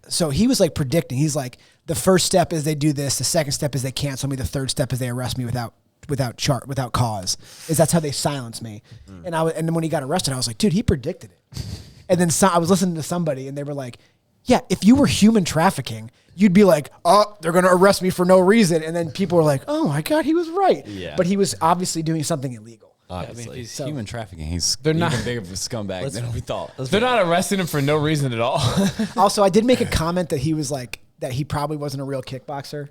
so he was like predicting, he's like, the first step is they do this. The second step is they cancel me. The third step is they arrest me without cause. That's how they silence me. And and then when he got arrested, I was like, dude, he predicted it. And then I was listening to somebody and they were like, yeah, if you were human trafficking, you'd be like, oh, they're going to arrest me for no reason. And then people were like, oh my God, he was right. Yeah. But he was obviously doing something illegal. I mean, if he's human trafficking, he's They're even not- bigger of a scumbag than we thought. They're not arresting him for no reason at all. Also, I did make a comment that he was like, that he probably wasn't a real kickboxer.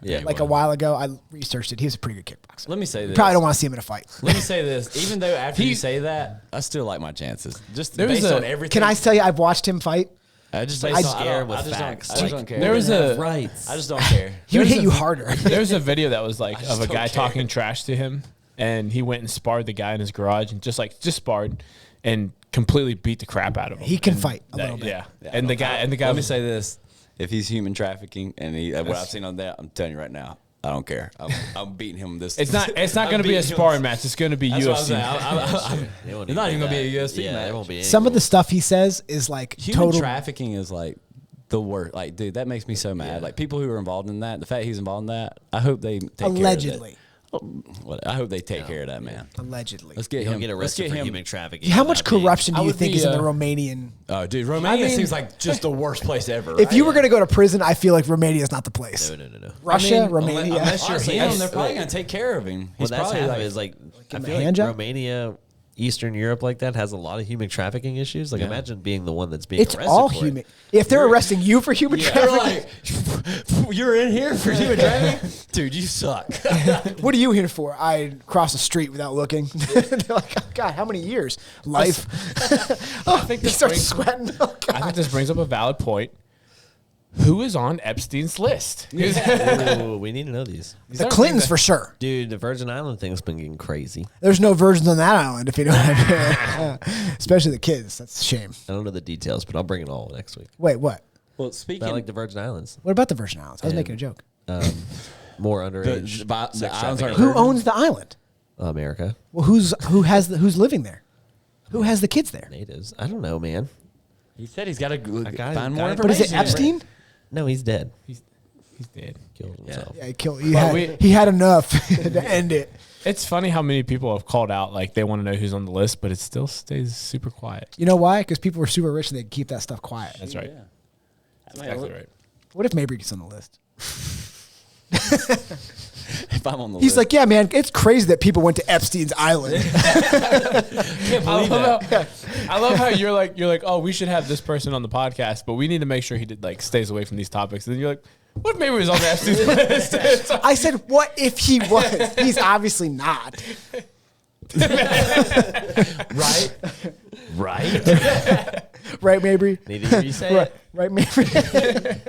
Yeah. Like a while ago, I researched it. He was a pretty good kickboxer. Let me say this. Probably don't want to see him in a fight. Let me say this. Even though after you say that, I still like my chances. Just There was based a- on everything. Can I tell you, I've watched him fight. I just I based on, scare I him with just don't- facts. I just don't care. There was a rights. I just don't care. He would There's hit you harder. There was a video that was like just of a don't guy care. talking trash to him, and he went and sparred the guy in his garage and just sparred and completely beat the crap out of him. He can And fight a little bit. Yeah. Yeah, And the guy Let me was say this: if he's human trafficking, and what I've seen on that, I'm telling you right now, I don't care. I'm beating him this. it's not I'm going to be a beating him sparring this- match. It's going to be That's what I'm UFC. saying. It's not even gonna be a UFC Yeah, match. there won't be any Some of the rules. stuff he says is like Human total. trafficking is like the worst. Like, dude, that makes me so mad. Like, people who are involved in that, the fact he's involved in that, I hope they take Allegedly. care of that. I hope they take care of that, man. Allegedly. Let's get He'll him. get Let's arrested get for him. human trafficking. How much without being- corruption do I you would think be, is in the uh, Romanian? Oh, dude, Romania mean- seems like just the worst place ever. If you were going to go to prison, I feel like Romania is not the place. No. Russia, I mean, Romania. unless you're Honestly, him, they're it's- probably gonna take care of him. Well, He's that's probably half like, of it. Is like I him a feel hand like job? Romania, Eastern Europe, like that has a lot of human trafficking issues. Like, Yeah. imagine being the one that's being It's arrested all for it. human. If they're arresting you for human they're trafficking, like, you're in here for human trafficking, dude. You suck. what are you here for? I crossed the street without looking. They're like, oh, God, how many years? Life. I think he this starts brings- sweating. Oh, God. I think this brings up a valid point. Who is on Epstein's list? Ooh, we need to know these. The Clintons for sure. Dude, the Virgin Island thing's been getting crazy. There's no virgins on that island, if you know what I mean. Especially the kids. That's a shame. I don't know the details, but I'll bring it all next week. Wait, what? Well, speaking I like the Virgin Islands. What about the Virgin Islands? I was making a joke. More underage. the sex islands trafficking. aren't Who owns the island? America. Well, who's living there? Who has the kids there? Natives. I don't know, man. he said he's got to guy- find more guy- information. But is it Epstein? No, he's dead. He's dead. Killed himself. Yeah, he killed. He, Well, had, he had enough to end it. It's funny how many people have called out like they want to know who's on the list, but it still stays super quiet. You know why? Because people were super rich and they keep that stuff quiet. That's right. Yeah. Exactly right. What if Mabry gets on the list? If I'm on the He's list, like, yeah, man, it's crazy that people went to Epstein's island. can't I believe love, that. how, I love how you're like, oh, we should have this person on the podcast, but we need to make sure he stays away from these topics. And then you're like, what if maybe he was on the Epstein's list? It's like, I said, what if he was? He's obviously not. Right? Right? Right, Mabry? Need to hear you say Right, it. right, Mabry?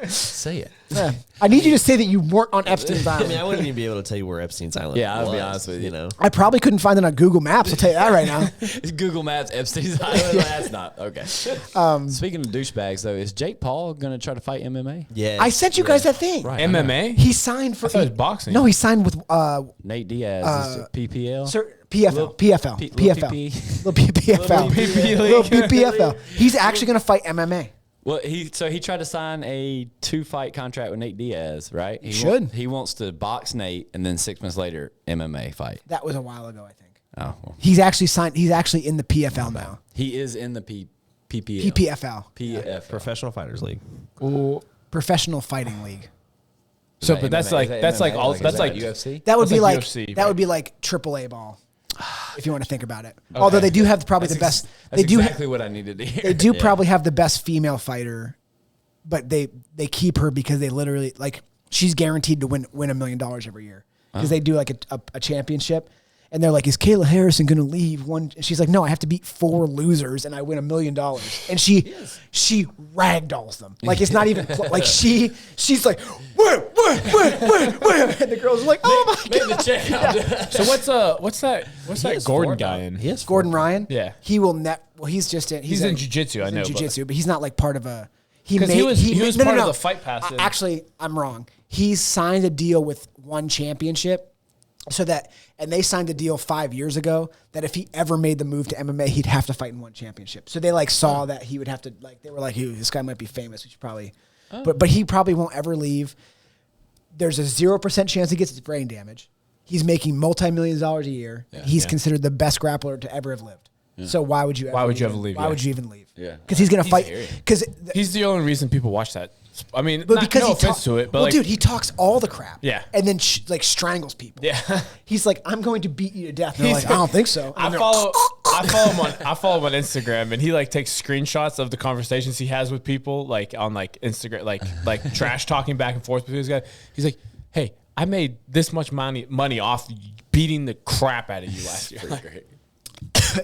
Say it. Yeah. I need you to say that you weren't on Epstein's I mean, island. I wouldn't even be able to tell you where Epstein's Island Yeah, I'll be was, honest with you. You know, I probably couldn't find it on Google Maps. I'll tell you that right now. Google Maps, Epstein's Island. That's not okay. Speaking of douchebags, though, is Jake Paul going to try to fight MMA? yeah. I sent you guys that thing. Right. MMA? He signed for. I thought it was boxing. No, he signed with Nate Diaz is PPL. PFL. Little- PFL. P- PFL. PP. Little PFL. PP Little PFL. He's actually going to fight MMA. Well, he tried to sign a 2-fight contract with Nate Diaz, right? He should. He wants to box Nate and then 6 months later MMA fight. That was a while ago, I think. Oh, well, He's actually signed. He's actually in the PFL now. he is in the PPL. PPFL. PFL. Professional Fighters League. Professional Fighting League. So, Is but that that's MMA? like Is that that's like MMA? all Is that's that like UFC. That would That's be like like UFC, that right? would be like AAA ball, if you want to think about it. Although they do have probably That's the best. That's They do. exactly what I needed to hear. They do probably have the best female fighter, but they keep her because they literally like she's guaranteed to win $1 million every year because they do like a championship, And they're like, is Kayla Harrison going to leave one? And she's like, no, I have to beat 4 losers and I win $1 million. And she ragdolls them. Like, it's not even, like she's like, where? And the girls are like, oh my God. the check out. So what's that Gordon guy in? Yes, Gordon Ryan? Yeah. He will well, he's just in. He's in jiu-jitsu, I know, in jiu-jitsu, but he's not like part of a, he 'Cause he was part of the Fight Pass. Actually, I'm wrong. He's signed a deal with one championship. So that, and they signed a deal 5 years ago that if he ever made the move to MMA, he'd have to fight in one championship. So they like saw that he would have to, like, they were like, this guy might be famous. We should probably, but he probably won't ever leave. There's a 0% chance he gets his brain damage. He's making multi-millions of dollars a year. Yeah. He's considered the best grappler to ever have lived. Yeah. So why would you ever leave? Why would you even leave? Yeah. Because he's going to fight. Because he's the only reason people watch that. I mean, but because no offense to it, but dude, he talks all the crap. Yeah. And then like strangles people. Yeah. He's like, I'm going to beat you to death. And they're like, I don't think so. I follow him on Instagram, and he like takes screenshots of the conversations he has with people, like on like Instagram, like trash talking back and forth with this guy. He's like, hey, I made this much money off beating the crap out of you last year.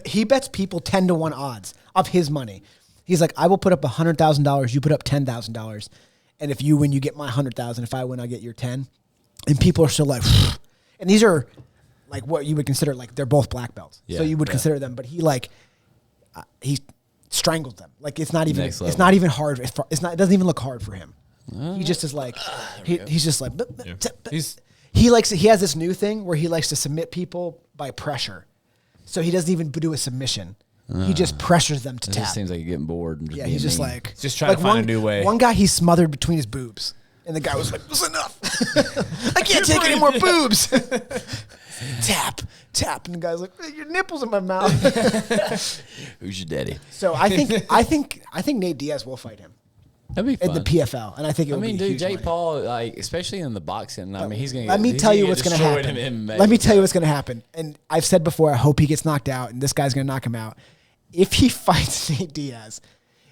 He bets people 10-1 odds of his money. He's like, I will put up $100,000. You put up $10,000, and if you win, you get my 100,000. If I win, I get your 10. And people are still like, and these are like what you would consider like they're both black belts, so you would consider them. But he like he strangled them. Like it's not even hard. It doesn't even look hard for him. He just is like he's just like he has this new thing where he likes to submit people by pressure. So he doesn't even do a submission. He just pressures them to tap. It just seems like you're getting bored. And just he's just mean. like... Just trying to find a new way. One guy he smothered between his boobs. And the guy was like, that's enough. I can't take any more boobs. Tap. And the guy's like, your nipples in my mouth. Who's your daddy? So I think Nate Diaz will fight him. That'd be fun. In the PFL. And I think it would be dude, huge Jake money. Paul, like, especially in the boxing, I mean, he's going to Let me tell you what's going to happen. Let me tell you what's going to happen. And I've said before, I hope he gets knocked out, and this guy's going to knock him out. If he fights Nate Diaz,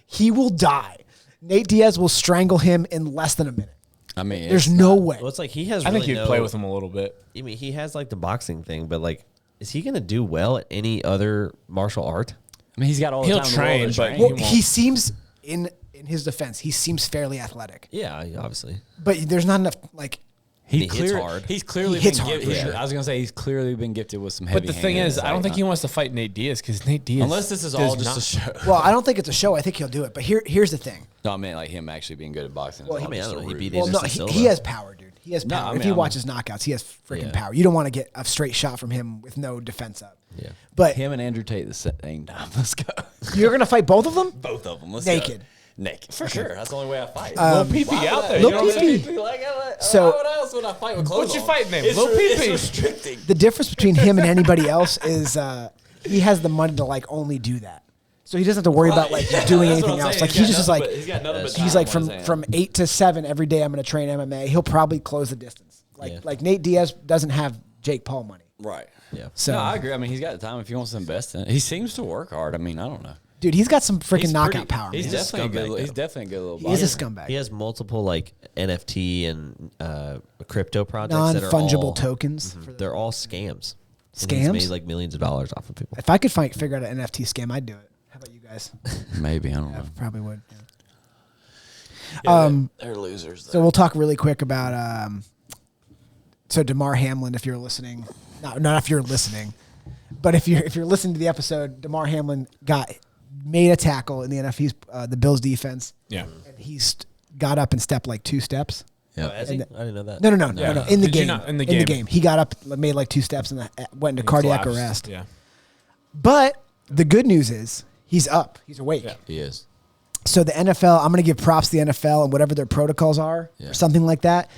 he will die. Nate Diaz will strangle him in less than a minute. I mean, there's no way. Well, it's like he has. I think really you'd play with him a little bit. I mean, he has like the boxing thing, but like, is he going to do well at any other martial art? I mean, he's got all the He'll time train, in the world to but train. Well, he seems in his defense, he seems fairly athletic. Yeah, obviously. But there's not enough like. He hits hard. He's clearly hits been hard, gifted. for sure. I was gonna say he's clearly been gifted with some heavy. But the thing is, I don't think he wants to fight Nate Diaz because Nate Diaz. unless this is all just a show. Well, I don't think it's a show. I think he'll do it. But here's the thing. No, I mean like him actually being good at boxing. Well, It's I all mean, I just don't a know, he ruse. beat Well, no, Anderson Silva. he has power, dude. He has No, power. I mean, if he I'm- watches knockouts, he has freaking Yeah. power. You don't want to get a straight shot from him with no defense up. Yeah. But Him and Andrew Tate the same time. Let's go. you're gonna fight both of them. Both of them. Let's Naked. Go. Naked. For sure. That's the only way I fight. Lil Pee out there. Lil You know what I'm saying? Pee-Pee. So, So- what else would I fight with clothes What's your on? fight name? It's Lil it's Pee-Pee. restricting. The difference between him and anybody else is he has the money to like only do that. So he doesn't have to worry about like doing That's what anything I'm else. saying. Like he's just like he's got nothing but he's time like on his hand. from 8 to 7 every day. I'm going to train MMA. He'll probably close the distance. Like Nate Diaz doesn't have Jake Paul money. right. Yeah. So No, I agree. I mean, he's got the time if he wants to invest in it. He seems to work hard. I mean, I don't know. dude, he's got some freaking He's knockout pretty- power. He's man. definitely a scumbag, good. He's though. definitely a good little. He is a boxer. scumbag. He has multiple like NFT and crypto projects that are Non-fungible all, tokens. They're all scams. And Scams? he's made like millions of dollars off of people. If I could figure out an NFT scam, I'd do it. How about you guys? Maybe I don't I know. probably would. They're losers. So we'll talk really quick about so Damar Hamlin, if you're listening, not if you're listening, but if you're listening to the episode, Damar Hamlin made a tackle in the NFL, the Bills defense. Yeah. And he's got up and stepped like 2 steps. Oh, has he? I didn't know that. No. In the Did you game. not- in the In the game. game. He got up, made like 2 steps, and went into cardiac Collapsed. arrest. Yeah. But the good news is he's up. He's awake. Yeah. He is. So the NFL, I'm going to give props to the NFL and whatever their protocols are, Yeah. or something like that.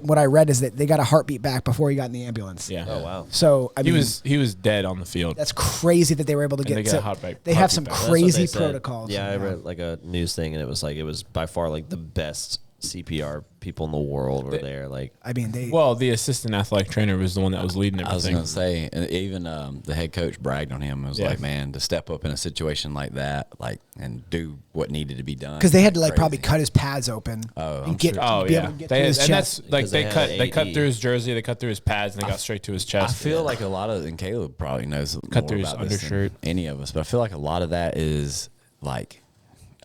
What I read is that they got a heartbeat back before he got in the ambulance. Yeah. Oh wow. So I He mean, was dead on the field. that's crazy that they were able to And get. they got so a heartbeat- they have some heartbeat back. That's what crazy they said. protocols. Yeah, I read like a news thing, and it was by far like the best CPR people in the world were there. Like, I mean, the assistant athletic trainer was the one that was leading I was everything. going to say, and even the head coach bragged on him. It was like, man, to step up in a situation like that, like, and do what needed to be done. because they had to like Crazy. probably cut his pads open Oh, I'm and get sure. Oh be yeah, able to get to his and chest. that's like Because they they cut had through AD. his jersey, they cut through his pads, and they got straight to his I chest. feel like a lot of, and Caleb probably knows Cut more through his about this than undershirt. any of us, but I feel like a lot of that is like,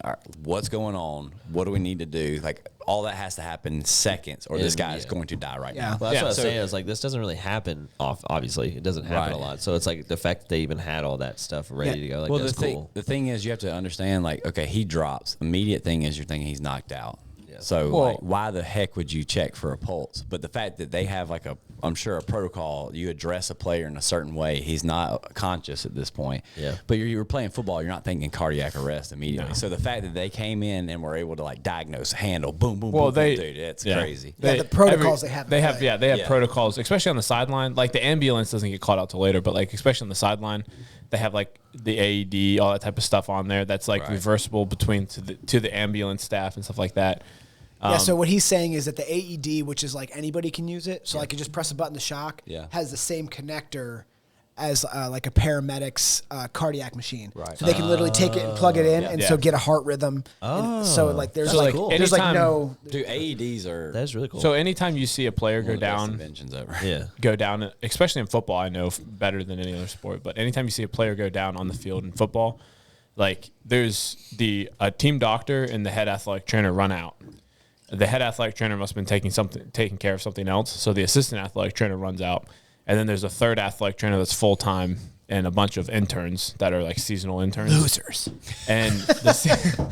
all right, what's going on? What do we need to do? Like, all that has to happen in seconds, or this guy is going to die right Yeah. now. well, that's Yeah, what I was so- saying. Is like, this doesn't really happen obviously. It doesn't happen Right. a lot. So it's like the fact that they even had all that stuff ready to go. Like, Well, that's the cool. thing is, you have to understand, like, okay, he drops. Immediate thing is you're thinking he's knocked out. Yeah. So, Well- like, why the heck would you check for a pulse? But the fact that they have, like, I'm sure, a protocol, you address a player in a certain way. He's not conscious at this point. Yeah. But you're playing football. You're not thinking cardiac arrest immediately. So the fact that they came in and were able to, like, diagnose, handle, boom, boom, Well, boom, they, boom, dude, it's yeah. crazy. Yeah, the protocols they have in They have, play. yeah, they have Yeah. protocols, especially on the sideline. Like the ambulance doesn't get called out till later, but like especially on the sideline, they have like the AED, all that type of stuff on there. That's like Right. reversible between to the ambulance staff and stuff like that. Yeah, so what he's saying is that the AED, which is like anybody can use it, so like you just press a button to shock, Yeah. has the same connector as like a paramedic's cardiac machine. Right. So they can literally take it and plug it in, and Yeah. so get a heart rhythm. And so like there's So, like like, there's like anytime- no. Dude, AEDs are That's really cool. So anytime you see a player one go of the best down, inventions ever. yeah. go down, especially in football, I know better than any other sport. But anytime you see a player go down on the field in football, like there's a team doctor and the head athletic trainer run out. The head athletic trainer must have been taking care of something else. So the assistant athletic trainer runs out, and then there's a third athletic trainer that's full time and a bunch of interns that are like seasonal interns. Losers. And the season.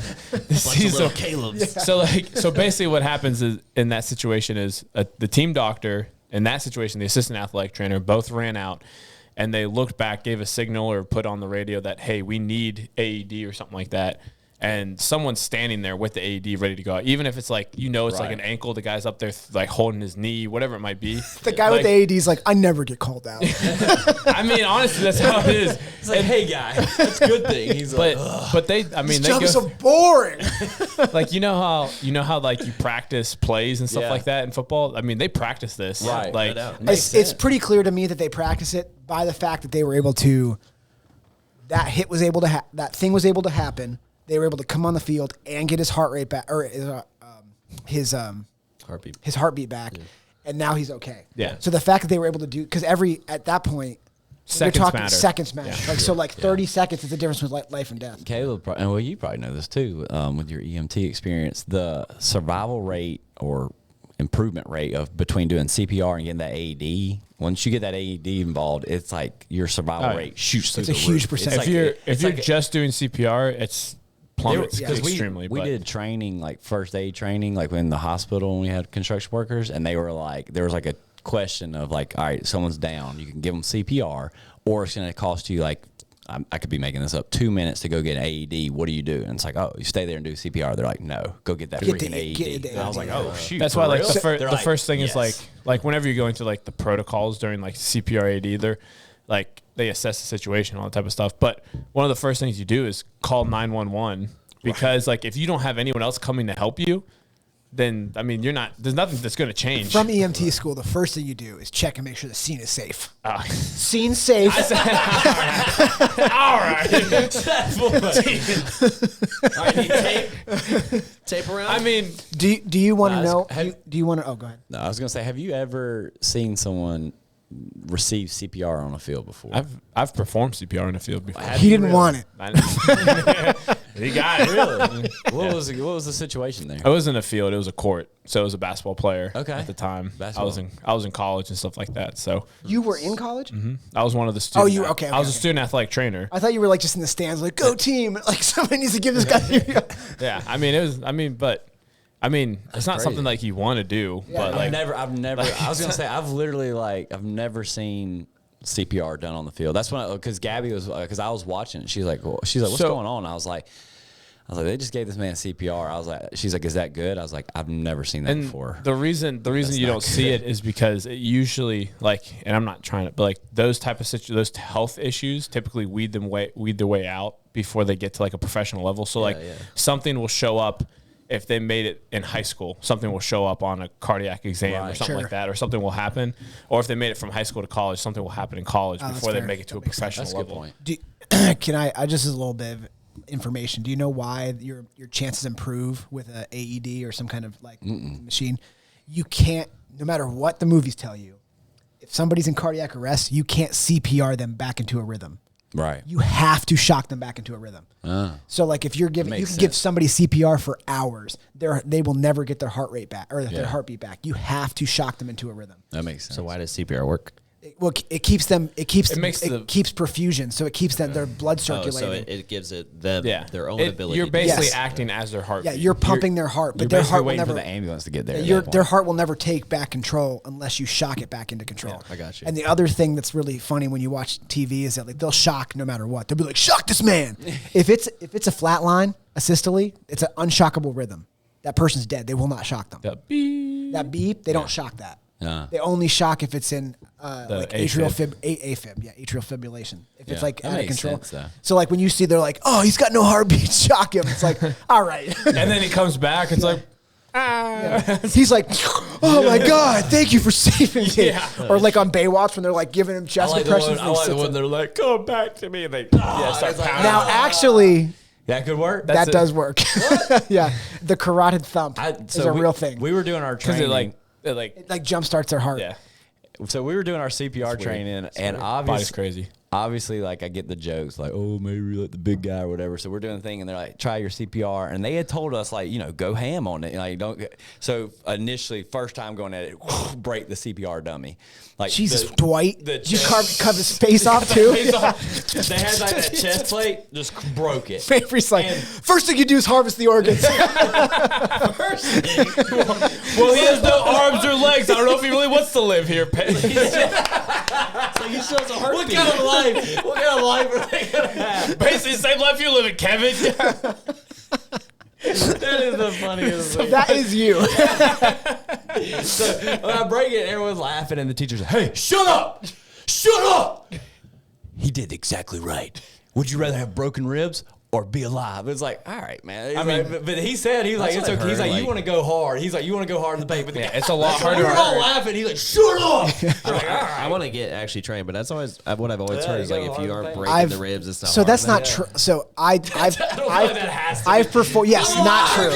So basically what happens is in that situation is the team doctor, in that situation, the assistant athletic trainer both ran out, and they looked back, gave a signal or put on the radio that, hey, we need AED or something like that. And someone's standing there with the AED ready to go out. Even if it's like, it's like Right. an ankle, the guy's up there like holding his knee, whatever it might be. The guy with the AED is like, I never get called out. I mean, honestly, that's how it is. It's like, hey, guy, that's a good thing. He's like, But they, I mean, This they job go, is so boring. like you know how like you practice plays and stuff Yeah. like that in football. I mean, they practice this. Right. Like, No doubt. It's pretty clear to me that they practice it by the fact that they were able to. That hit was able to that thing was able to happen. They were able to come on the field and get his heart rate back, or his Heartbeat. heartbeat back, and now he's okay. Yeah. So the fact that they were able to do, because at that point, Seconds you're talking matter. seconds matter. Yeah. Like so, like 30 seconds is the difference with life and death. Caleb, and well, you probably know this too with your EMT experience. The survival rate or improvement rate of between doing CPR and getting that AED. Once you get that AED involved, it's like your survival Oh, rate shoots through It's a the huge roof. percentage. if you're just doing CPR, it's plummets Because extremely. we but did training, like first aid training, like in the hospital when we had construction workers, and they were like, there was like a question of like, all right, someone's down, you can give them CPR, or it's going to cost you like, I could be making this up, 2 minutes to go get an AED. What do you do? And it's like, oh, you stay there and do CPR. They're like, no, go get that Get the- freaking AED. get the And I was like, AED. oh shoot. that's for why like real? They're the like, first thing is yes. like whenever you're going through like the protocols during like CPR AD, they're like they assess the situation, all that type of stuff. But one of the first things you do is call 911 because like if you don't have anyone else coming to help you, then I mean there's nothing that's going to change. From EMT school, the first thing you do is check and make sure the scene is safe. Ah. Scene safe. All right. Tape around. I mean, Do you want to Nah, know? have- Do you want to? Oh, go ahead. No, I was gonna say, have you ever seen someone receive CPR on a field before? I've performed CPR in the field before. He didn't want it. He got it. Really? What was the situation there? I was in a field. It was a court, so it was a basketball player. Okay. At the time, Basketball. I was in college and stuff like that. So You were in college? I was one of the students. you- okay, I was okay. a student athletic trainer. I thought you were like just in the stands, like go team. Like somebody needs to give this guy. Yeah, I mean it was. I mean, it's not crazy. something like you want to do. But like, I've never. I was gonna say, I've never seen CPR done on the field. That's when, because Gabby was, because I was watching it. She's like, what's So- going on? I was like, they just gave this man CPR. I was like, she's like, is that good? I was like, I've never seen that and before. the reason you not don't see it is because it usually like, and I'm not trying to, but like those type of those health issues typically weed their way out before they get to like a professional level. So like something will show up. if they made it in high school, something will show up on a cardiac exam or Right. something like that, or something will happen. Or if they made it from high school to college, something will happen in college before they fair. make it to That a makes sense. professional That's a good level. point. Can I just as a little bit of information. Do you know why your chances improve with a AED or some kind of like machine? You can't, no matter what the movies tell you, if somebody's in cardiac arrest, you can't CPR them back into a rhythm. Right. You have to shock them back into a rhythm. So like if you're giving, you makes can give sense. somebody CPR for hours, they will never get their heart rate back or their heartbeat back. You have to shock them into a rhythm. That makes sense. So why does CPR work? Well, it keeps makes keeps perfusion, so it keeps them their blood circulating. So it gives them Yeah, their own It- ability. You're basically Yes. acting as their heart. yeah, you're pumping their heart, but You're their basically heart will waiting never. for the ambulance to get there. at that Their point. heart will never take back control unless you shock it back into control. I got you. And the other thing that's really funny when you watch TV is that like they'll shock no matter what. They'll be like, "Shock this man." if it's a flat line, asystole, it's an unshockable rhythm. That person's dead. They will not shock them. The beep. That beep, they don't shock that. Yeah. They only shock if it's in like atrial AFib. atrial fibrillation. If it's Yeah, like that out of makes control. sense, though. So like when you see they're like, "Oh, he's got no heartbeat," shock him. It's like, all right. And then he comes back. It's like, He's like, "Oh my god, thank you for saving me." Yeah. Or like on Baywatch when they're like giving him chest compressions. I like the one they're like, come back to me. And they start pounding. Now actually, That could work. that it. does work. Yeah, the carotid thump is a real thing. We were doing our because training. it like It like jump starts their heart. yeah, So we were doing our CPR training, and body's crazy. obviously, like I get the jokes, like, oh, maybe like the big guy or whatever. So we're doing the thing, and they're like, try your CPR, and they had told us like, go ham on it, like don't. So initially, first time going at it, break the CPR dummy, like Jesus, the- Dwight, the did you chest- cut his face off too? They had like that chest plate, just broke it. Mabry's like, And- first thing you do is harvest the organs. Well, he has no arms or legs. I don't know if he really wants to live here. He still has a heartbeat. What kind of life? What kind of life are they gonna have? Basically, the same life you live in, Kevin. That is the funniest thing. That is you. So when I break it, everyone's laughing, and the teacher's like, "Hey, shut up! Shut up!" He did exactly right. Would you rather have broken ribs or be alive? It's like, all right, man. I mean, but he said he was like, That's it's what okay. He's I've like, heard, you want to go hard. He's like, you want to go hard in the paint, but Yeah, it's a lot harder. We're all laughing. He's like, shut up! We're like, all right. I want to get actually trained, but that's always what I've always Yeah, heard you is like go if you hard aren't thing. breaking the ribs, it's not. So hard that's enough. not true. So I've has to I've be. performed. Yes, not true.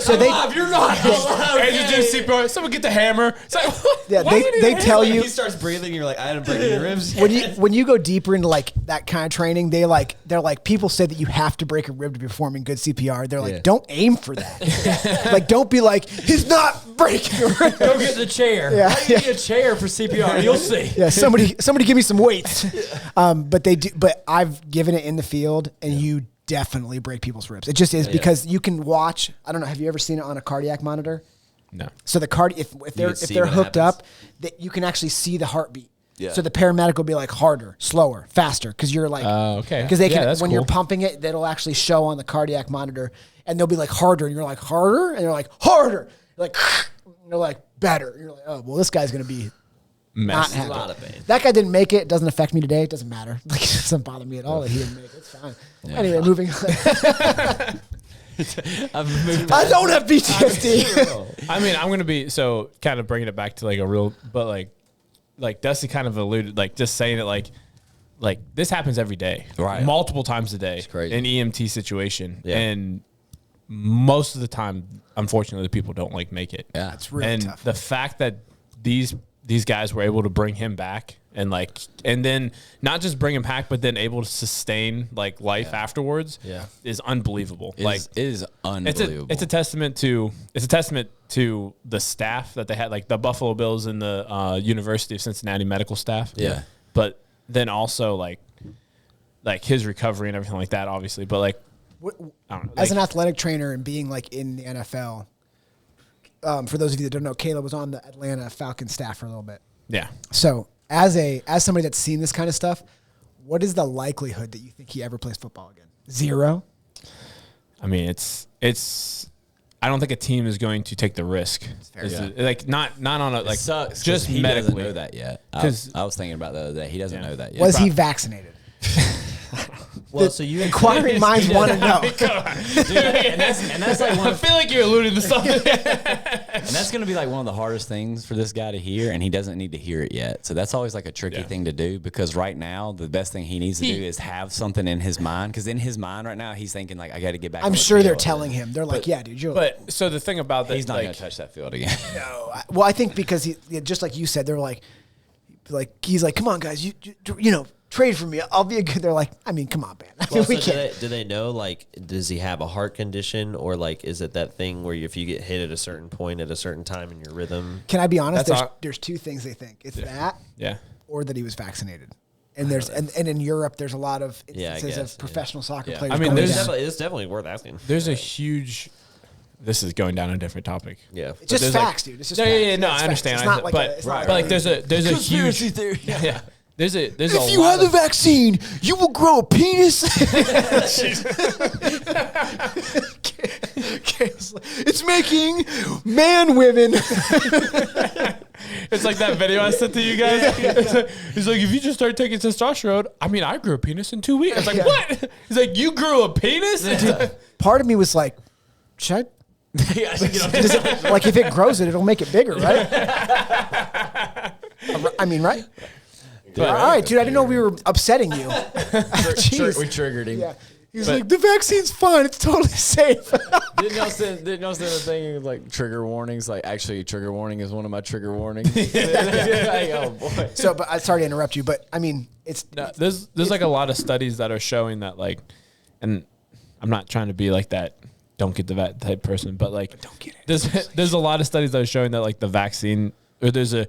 So they You're not alive. And you do CPR. Someone get the hammer. It's like, yeah why do you need they a tell Like, you he starts breathing, you're like, I didn't break any ribs. when you go deeper into like that kind of training, they're like people say that you have to break a rib to be performing good CPR. They're like, Yeah. don't aim for that. Like, don't be like, he's not breaking a rib. Go get the chair. Yeah, How do you get a chair for CPR? You'll see. Yeah, somebody give me some weights. But they do. But I've given it in the field, and you definitely break people's ribs. It just is because you can watch. I don't know. Have you ever seen it on a cardiac monitor? No. So the if they're see they're what hooked happens. up, that you can actually see the heartbeat. Yeah. So the paramedic will be like harder, slower, faster, because you're like Okay. because they Yeah, can that's when you're cool. pumping it, that'll actually show on the cardiac monitor, and they'll be like harder, and you're like harder, and they're like harder, like and they're like better. And you're like, oh well, this guy's gonna be not happy. A lot of pain. That guy didn't make it. It doesn't affect me today. It doesn't matter. Like, it doesn't bother me at all that he didn't make it. It's fine. Anyway, moving on. I don't have PTSD. I mean, I'm gonna be so kind of bringing it back to like a real, but like Dusty kind of alluded, like just saying it like this happens every day, Right. multiple times a day, crazy. in EMT situation, Yeah. and most of the time, unfortunately, people don't like make it. Yeah. It's really and tough. the fact that these guys were able to bring him back and then not just bring him back, but then able to sustain like life afterwards, is unbelievable. It is unbelievable. It's a testament to the staff that they had, like the Buffalo Bills and the University of Cincinnati medical staff. Yeah. But then also like his recovery and everything like that, obviously. But like, I don't know. As like- an athletic trainer and being like in the NFL, for those of you that don't know, Caleb was on the Atlanta Falcons staff for a little bit. yeah. So as somebody that's seen this kind of stuff, what is the likelihood that you think he ever plays football again? 0? I mean, it's. I don't think a team is going to take the risk. Like not on a like it sucks 'cause just he medically. doesn't know that yet. 'Cause- I was thinking about the other day. He doesn't know that yet. Was he vaccinated? Well, so you inquiring minds want to know. Dude, and that's like one I of, feel like you're alluding to something. and that's going to be like one of the hardest things for this guy to hear, and he doesn't need to hear it yet. So that's always like a tricky thing to do, because right now the best thing he needs to do is have something in his mind, because in his mind right now he's thinking like, I got to get back. I'm on the sure they're field. telling him. They're like, yeah, dude, you're But so the thing about that, He's not like, going to touch that field again. no. Well, I think because just like you said, they're like he's like, come on, guys, you know, trade for me. I'll be a good. They're like, I mean, come on, man. I mean, Well, we so can't. do they know, like, does he have a heart condition, or like, is it that thing where if you get hit at a certain point at a certain time in your rhythm? Can I be honest? That's There's two things they think. It's that, yeah. or that he was vaccinated. And there's and in Europe, there's a lot of instances guess, of professional soccer Yeah. players. I mean, going there's down. It's definitely worth asking. There's a huge. This is going down a different topic. Yeah. It's just there's facts, dude. It's just No, facts. yeah, no, It's I facts. understand. It's not like but it's not but like there's a huge theory. yeah. There's a if you lot have the of- vaccine, you will grow a penis. It's making women. It's like that video I sent to you guys. He's like, if you just start taking testosterone, I mean, I grew a penis in 2 weeks. I was like, what? He's like, you grew a penis? Part of me was like, should I? Does it, like if it grows it'll make it bigger, right? I mean, right? All right, dude. I didn't know we were upsetting you. Jeez. We triggered him. Yeah. He's like, the vaccine's fine. It's totally safe. Didn't y'all send a thing like trigger warnings? Like, actually, trigger warning is one of my trigger warnings. Like, oh boy. So, but I'm sorry to interrupt you, but I mean, it's No, there's like a lot of studies that are showing that, like, and I'm not trying to be like that don't get the vet type person, but like don't get it. There's a lot of studies that are showing that like the vaccine, or there's a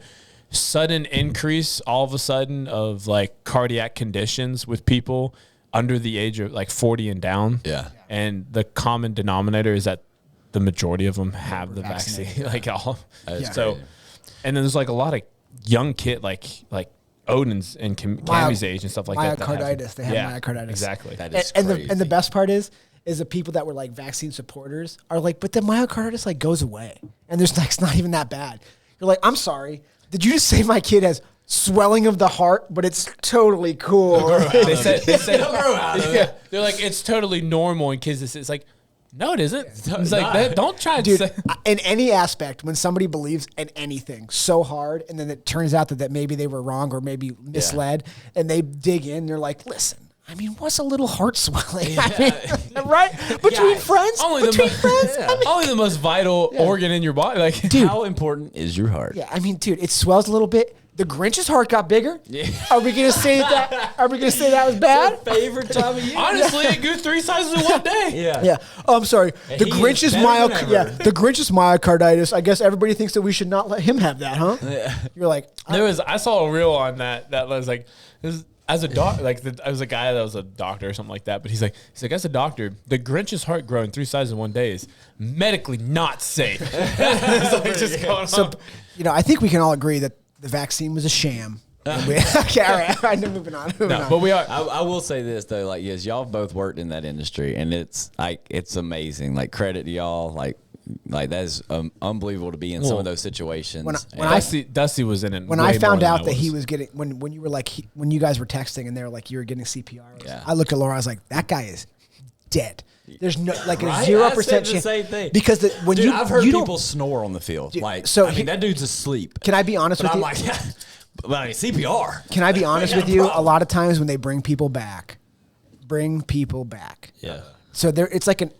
sudden increase all of a sudden of like cardiac conditions with people under the age of like 40 and down. Yeah. And the common denominator is that the majority of them have the vaccinated. vaccine, like all. That's So, crazy. and then there's like a lot of young kid, like Odin's and Cammy's age and stuff like that. Myocarditis. They have myocarditis. Exactly. That is and crazy. the best part is the people that were like vaccine supporters are like, but the myocarditis like goes away, and there's like it's not even that bad. You're like, I'm sorry, did you just say my kid has swelling of the heart, but it's totally cool? They said They'll grow out of it. they're like, it's totally normal in kids. It's like, no, it isn't. It's like, don't try to Dude, say. in any aspect, when somebody believes in anything so hard, and then it turns out that maybe they were wrong or maybe misled, and they dig in, they're like, listen, I mean, what's a little heart swelling? I mean, right? Between friends? Between friends? Yeah. I mean, Only the most vital organ in your body. Like, dude. How important is your heart? Yeah, I mean, dude, it swells a little bit. The Grinch's heart got bigger. Yeah. Are we gonna say that? Are we gonna say that was bad? Favorite time of year? honestly, it grew 3 sizes in one day. Yeah. Yeah. Oh, I'm sorry. And The he is Grinch's better than ever. the Grinch's myocarditis. I guess everybody thinks that we should not let him have that, huh? Yeah. You're like, I saw a reel on that was like, as a doc, like I was a guy that was a doctor or something like that, but he's like, as a doctor, the Grinch's heart growing 3 sizes in one day is medically not safe. It's like just going on. you know, I think we can all agree that the vaccine was a sham. Okay, all right. Moving on. Moving on. But we are. I will say this though, like, yes, y'all both worked in that industry, and it's like, it's amazing. Like, credit to y'all. Like that is unbelievable to be in some of those situations. when And Dusty was in it. When way I more found than out I that he was getting, when you were like, when you guys were texting and they were like, you were getting CPR. Yeah. I looked at Laura. I was like, that guy is dead. There's no like a Right? 0% I said the chance. same thing. Because when dude, you I've heard you people don't, snore on the field. Like, so I he- mean, that dude's asleep. can I be honest But with I'm you? like, but I mean, CPR. Can I be honest got with a you? problem. A lot of times when they bring people back. Yeah. So it's like an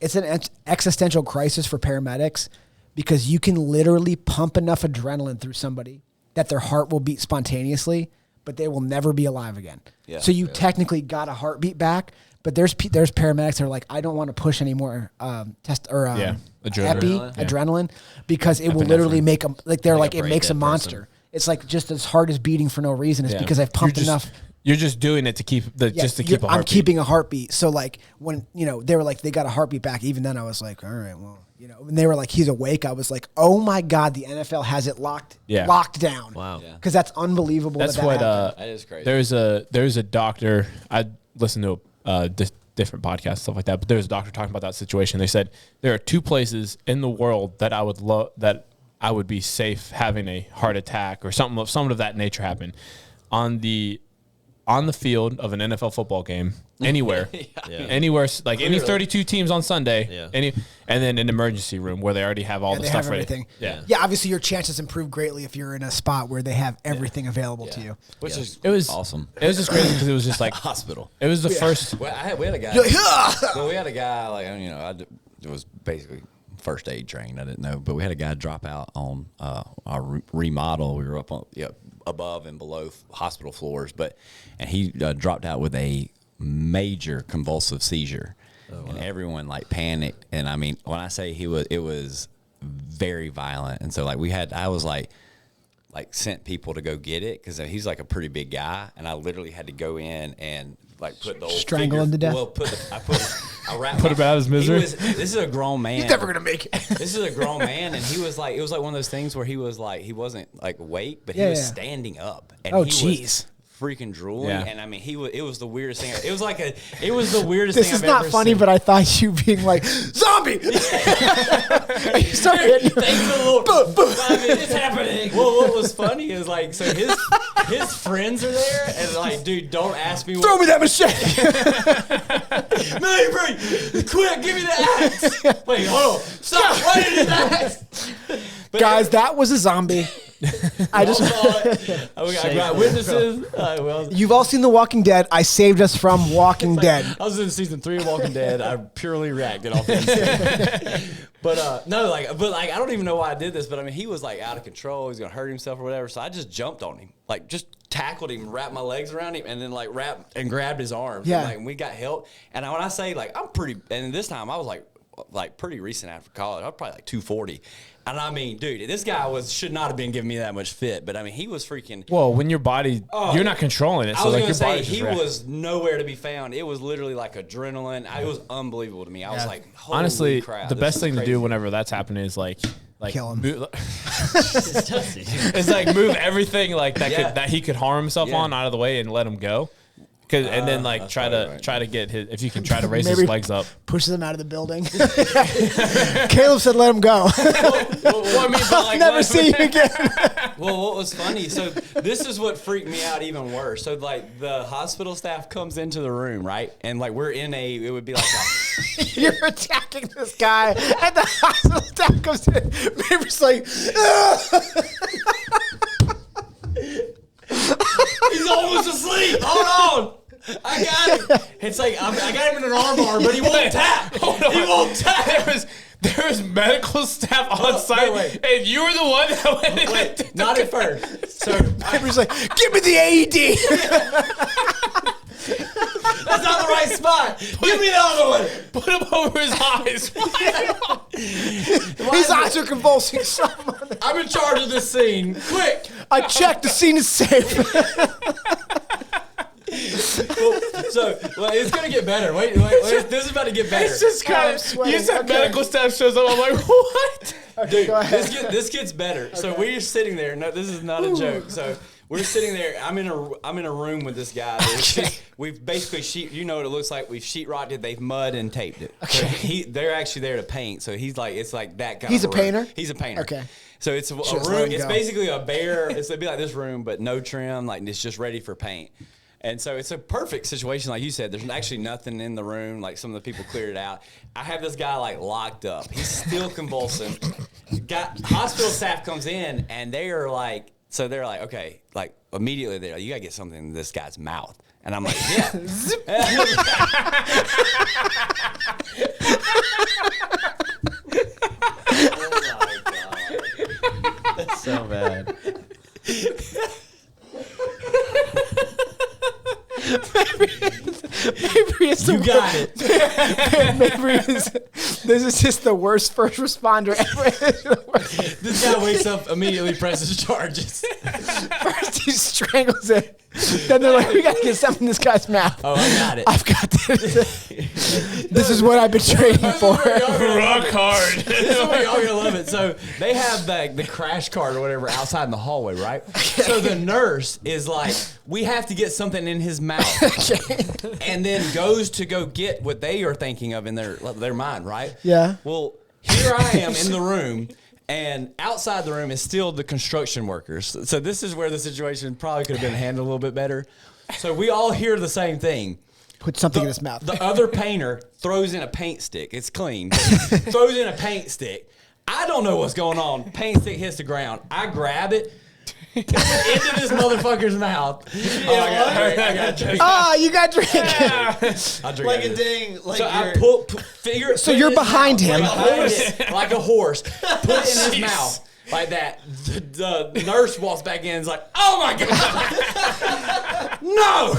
existential crisis for paramedics because you can literally pump enough adrenaline through somebody that their heart will beat spontaneously, but they will never be alive again. Yeah. So you technically got a heartbeat back, but there's paramedics that are like, I don't want to push any more Adrenaline. adrenaline because it will literally make them like they're like it brain makes a dead monster. person. It's like just as heart is beating for no reason. It's because I've pumped enough. You're just doing it to keep just to keep a I'm heartbeat. keeping a heartbeat. So like when they were like they got a heartbeat back. Even then I was like, all right, well, when they were like he's awake, I was like, oh my god, the NFL has it locked down. Wow. Yeah. Because that's unbelievable. That's that what happened. That is crazy. There's a doctor. I listened to a different podcast, stuff like that. But there's a doctor talking about that situation. They said there are 2 places in the world that I would that I would be safe having a heart attack or something of that nature happen. On the field of an NFL football game anywhere, anywhere, like any 32 teams on Sunday, Yeah. and then an emergency room where they already have all the They stuff have ready. everything. Yeah. Yeah. Obviously, your chances improve greatly if you're in a spot where they have everything available to you. Which is It was awesome. It was just crazy because it was just like Hospital. it was the first. Well, we had a guy. You're like, "Ah!" Well, we had a guy like it was basically first aid trained. I didn't know, but we had a guy drop out on our remodel. We were up on above and below hospital floors, and he dropped out with a major convulsive seizure, and everyone like panicked. And I mean, when I say it was very violent. And so like I was like sent people to go get it because he's like a pretty big guy, and I literally had to go in and like put the old Strangle him to death? Well, I wrapped Put him out of his misery? This is a grown man. He's never gonna make it. This is a grown man, and he was like, it was like one of those things where he was like, he wasn't like awake, but he Yeah, was yeah. standing up. And Oh, he jeez. was freaking drooling, Yeah. and I mean, it was the weirdest thing. It was the weirdest This thing is I've not ever funny, seen. but I thought you being like zombie. You start hitting. Thanks the Lord. I mean, it's happening. Well, what was funny is like, so his friends are there, and like, dude, don't ask me. Throw me that machete. Mabry, quick, give me the axe. Wait, hold on, stop! Why did it axe? But Guys, that was a zombie. I just. I got witnesses. You've all seen The Walking Dead. I saved us from Walking Dead. I was in season 3 of Walking Dead. I purely reacted off the instinct. But I don't even know why I did this. But I mean, he was like out of control. He's gonna hurt himself or whatever. So I just jumped on him, like just tackled him, wrapped my legs around him, and then like wrapped and grabbed his arms. Yeah. And we got help. And when I say like I'm pretty, and this time I was like pretty recent after college. I was probably like 240. And I mean, dude, this guy should not have been giving me that much fit. But I mean, he was freaking. Well, when your body, you're not controlling it. I So was like gonna your say body he was nowhere to be found. It was literally like adrenaline. It was unbelievable to me. I was like, holy honestly, crap, the this best is thing to crazy. do whenever that's happening is like Kill him. It's like move everything like that Yeah. that he could harm himself Yeah. on out of the way and let him go. And then like that's try probably to right. try to get his, if you can try to raise his Maybe- legs up. Pushes him out of the building. Caleb said, "Let him go. Well, I mean, but I'll like, never see you again." Well, what was funny? So this is what freaked me out even worse. So like the hospital staff comes into the room, right? And like we're in it would be like You're attacking this guy, and the hospital staff comes in. Mayber's like, he's almost asleep. Hold on. I got him. It's like I got him in an arm bar, but he won't tap. He won't tap. There was medical staff on site, wait. and you were the one that went in. Wait, not at first. So Mayber's like, "Give me the AED." that's not the right spot. Give me the other one. Put him over his eyes. His eyes are convulsing. I'm in charge of this scene. Quick. I checked. The scene is safe. Well, it's gonna get better. Wait, this is about to get better. It's just kind I'm of. sweating. You said Okay. medical staff shows up. I'm like, what? Dude, Go ahead. this gets better. So we're sitting there. No, this is not a joke. So we're sitting there. I'm in a room with this guy. We've basically you know what it looks like. We've sheetrocked it. They've mud and taped it. Okay. So they're actually there to paint. So he's like, it's like that guy. He's a painter? He's a painter. Okay. So it's a Just let room. him It's go. basically a bare. It'd be like this room, but no trim. Like it's just ready for paint. And so it's a perfect situation, like you said. There's actually nothing in the room. Like some of the people cleared it out. I have this guy like locked up. He's still convulsing. Hospital staff comes in and they're like, okay, like immediately they're like, you gotta get something in this guy's mouth. And I'm like, yeah. Oh my God. That's so bad. Mabry is the You got it. Mabry is. This is just the worst first responder ever. This guy wakes up, immediately presses charges. First he strangles it. Then they're like, "We gotta get something in this guy's mouth." Oh, I got it. I've got this. This is what I've been training for. Rock hard. This is where y'all gonna love it. So they have the crash cart or whatever outside in the hallway, right? So the nurse is like, we have to get something in his mouth, and then goes to go get what they are thinking of in their mind, right? Yeah. Well, here I am in the room. And outside the room is still the construction workers. So this is where the situation probably could have been handled a little bit better. So we all hear the same thing. Put something in his mouth. The other painter throws in a paint stick. It's clean. Throws in a paint stick. I don't know what's going on. Paint stick hits the ground. I grab it. Into this motherfucker's mouth. Oh, I got drink. Oh, you got drink. I drink Like a ding. Like so I figure. So you're behind him. Like a horse. Put it in his mouth. Like that. The nurse walks back in and is like, oh my God. No.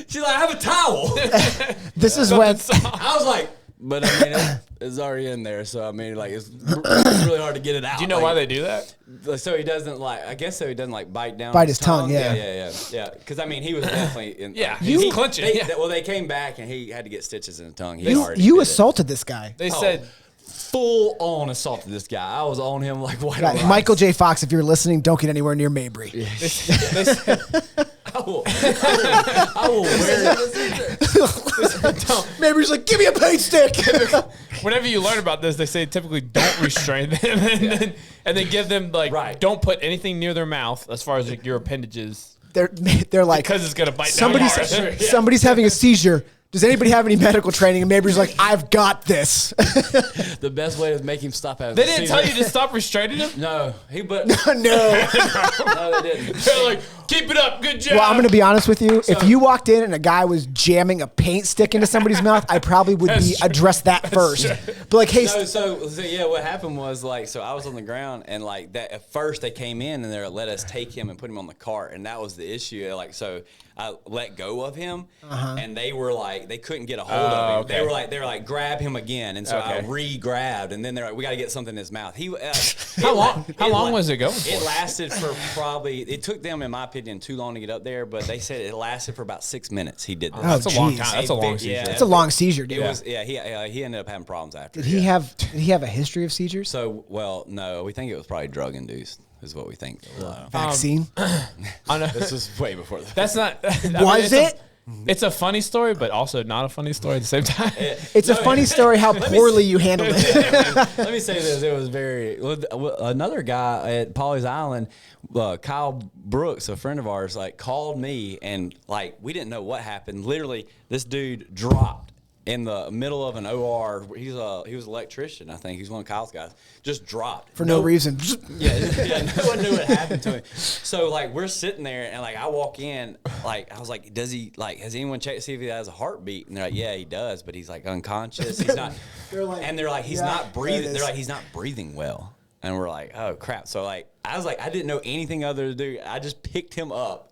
She's like, I have a towel. This is when I was like, but I mean, it's already in there. So I mean, like, it's really hard to get it out. Do you know why they do that? So he doesn't like, I guess so he doesn't like bite his tongue. Yeah. Yeah. Because I mean, he was definitely in. Yeah, he clenching. Well, they came back and he had to get stitches in the tongue. you assaulted this guy. They said full on assaulted this guy. I was on him like white on rice. Michael J. Fox, if you're listening, don't get anywhere near Mabry. they said I will wear it. Mabry's like, give me a paint stick. whenever you learn about this, they say typically don't restrain them, and then give them like don't put anything near their mouth as far as like, your appendages. They're like, because it's gonna bite. Somebody's having a seizure. Does anybody have any medical training? And Mabry's like, I've got this. The best way to make him stop having. They didn't tell you to stop restraining him. No, no. No, they didn't. They're like, keep it up, good job. Well, I'm going to be honest with you. If you walked in and a guy was jamming a paint stick into somebody's mouth, I probably would address that first. But like, hey, so yeah, what happened was like, so I was on the ground and like that. At first, they came in and they let us take him and put him on the cart, and that was the issue. Like, so I let go of him, and they were like, they couldn't get a hold of him. Okay. They were like, grab him again, and so I re-grabbed, and then they're like, we got to get something in his mouth. How long was it going for? It lasted for probably. It took them, in my opinion, too long to get up there, but they said it lasted for about 6 minutes. He did that. That's a long geez. time. That's a long seizure. It's a long seizure, dude. It was, he ended up having problems after. Did he have a history of seizures? So, well, no, we think it was probably drug induced, is what we think. Vaccine? I know. This was way before that. That's not. Was it? It's a funny story, but also not a funny story at the same time. It's a funny story how poorly you handled it. Let me say this. It was very... Another guy at Pawleys Island, Kyle Brooks, a friend of ours, like called me and like we didn't know what happened. Literally, this dude dropped in the middle of an OR. He was an electrician, I think. He's one of Kyle's guys. Just dropped. For no reason. Yeah, no one knew what happened to him. So like we're sitting there and like I walk in, like I was like, has anyone checked to see if he has a heartbeat? And they're like, yeah, he does, but he's like unconscious. He's not. They're like, he's not breathing. They're like, he's not breathing well. And we're like, oh crap. So like I was like, I didn't know anything other to do. I just picked him up.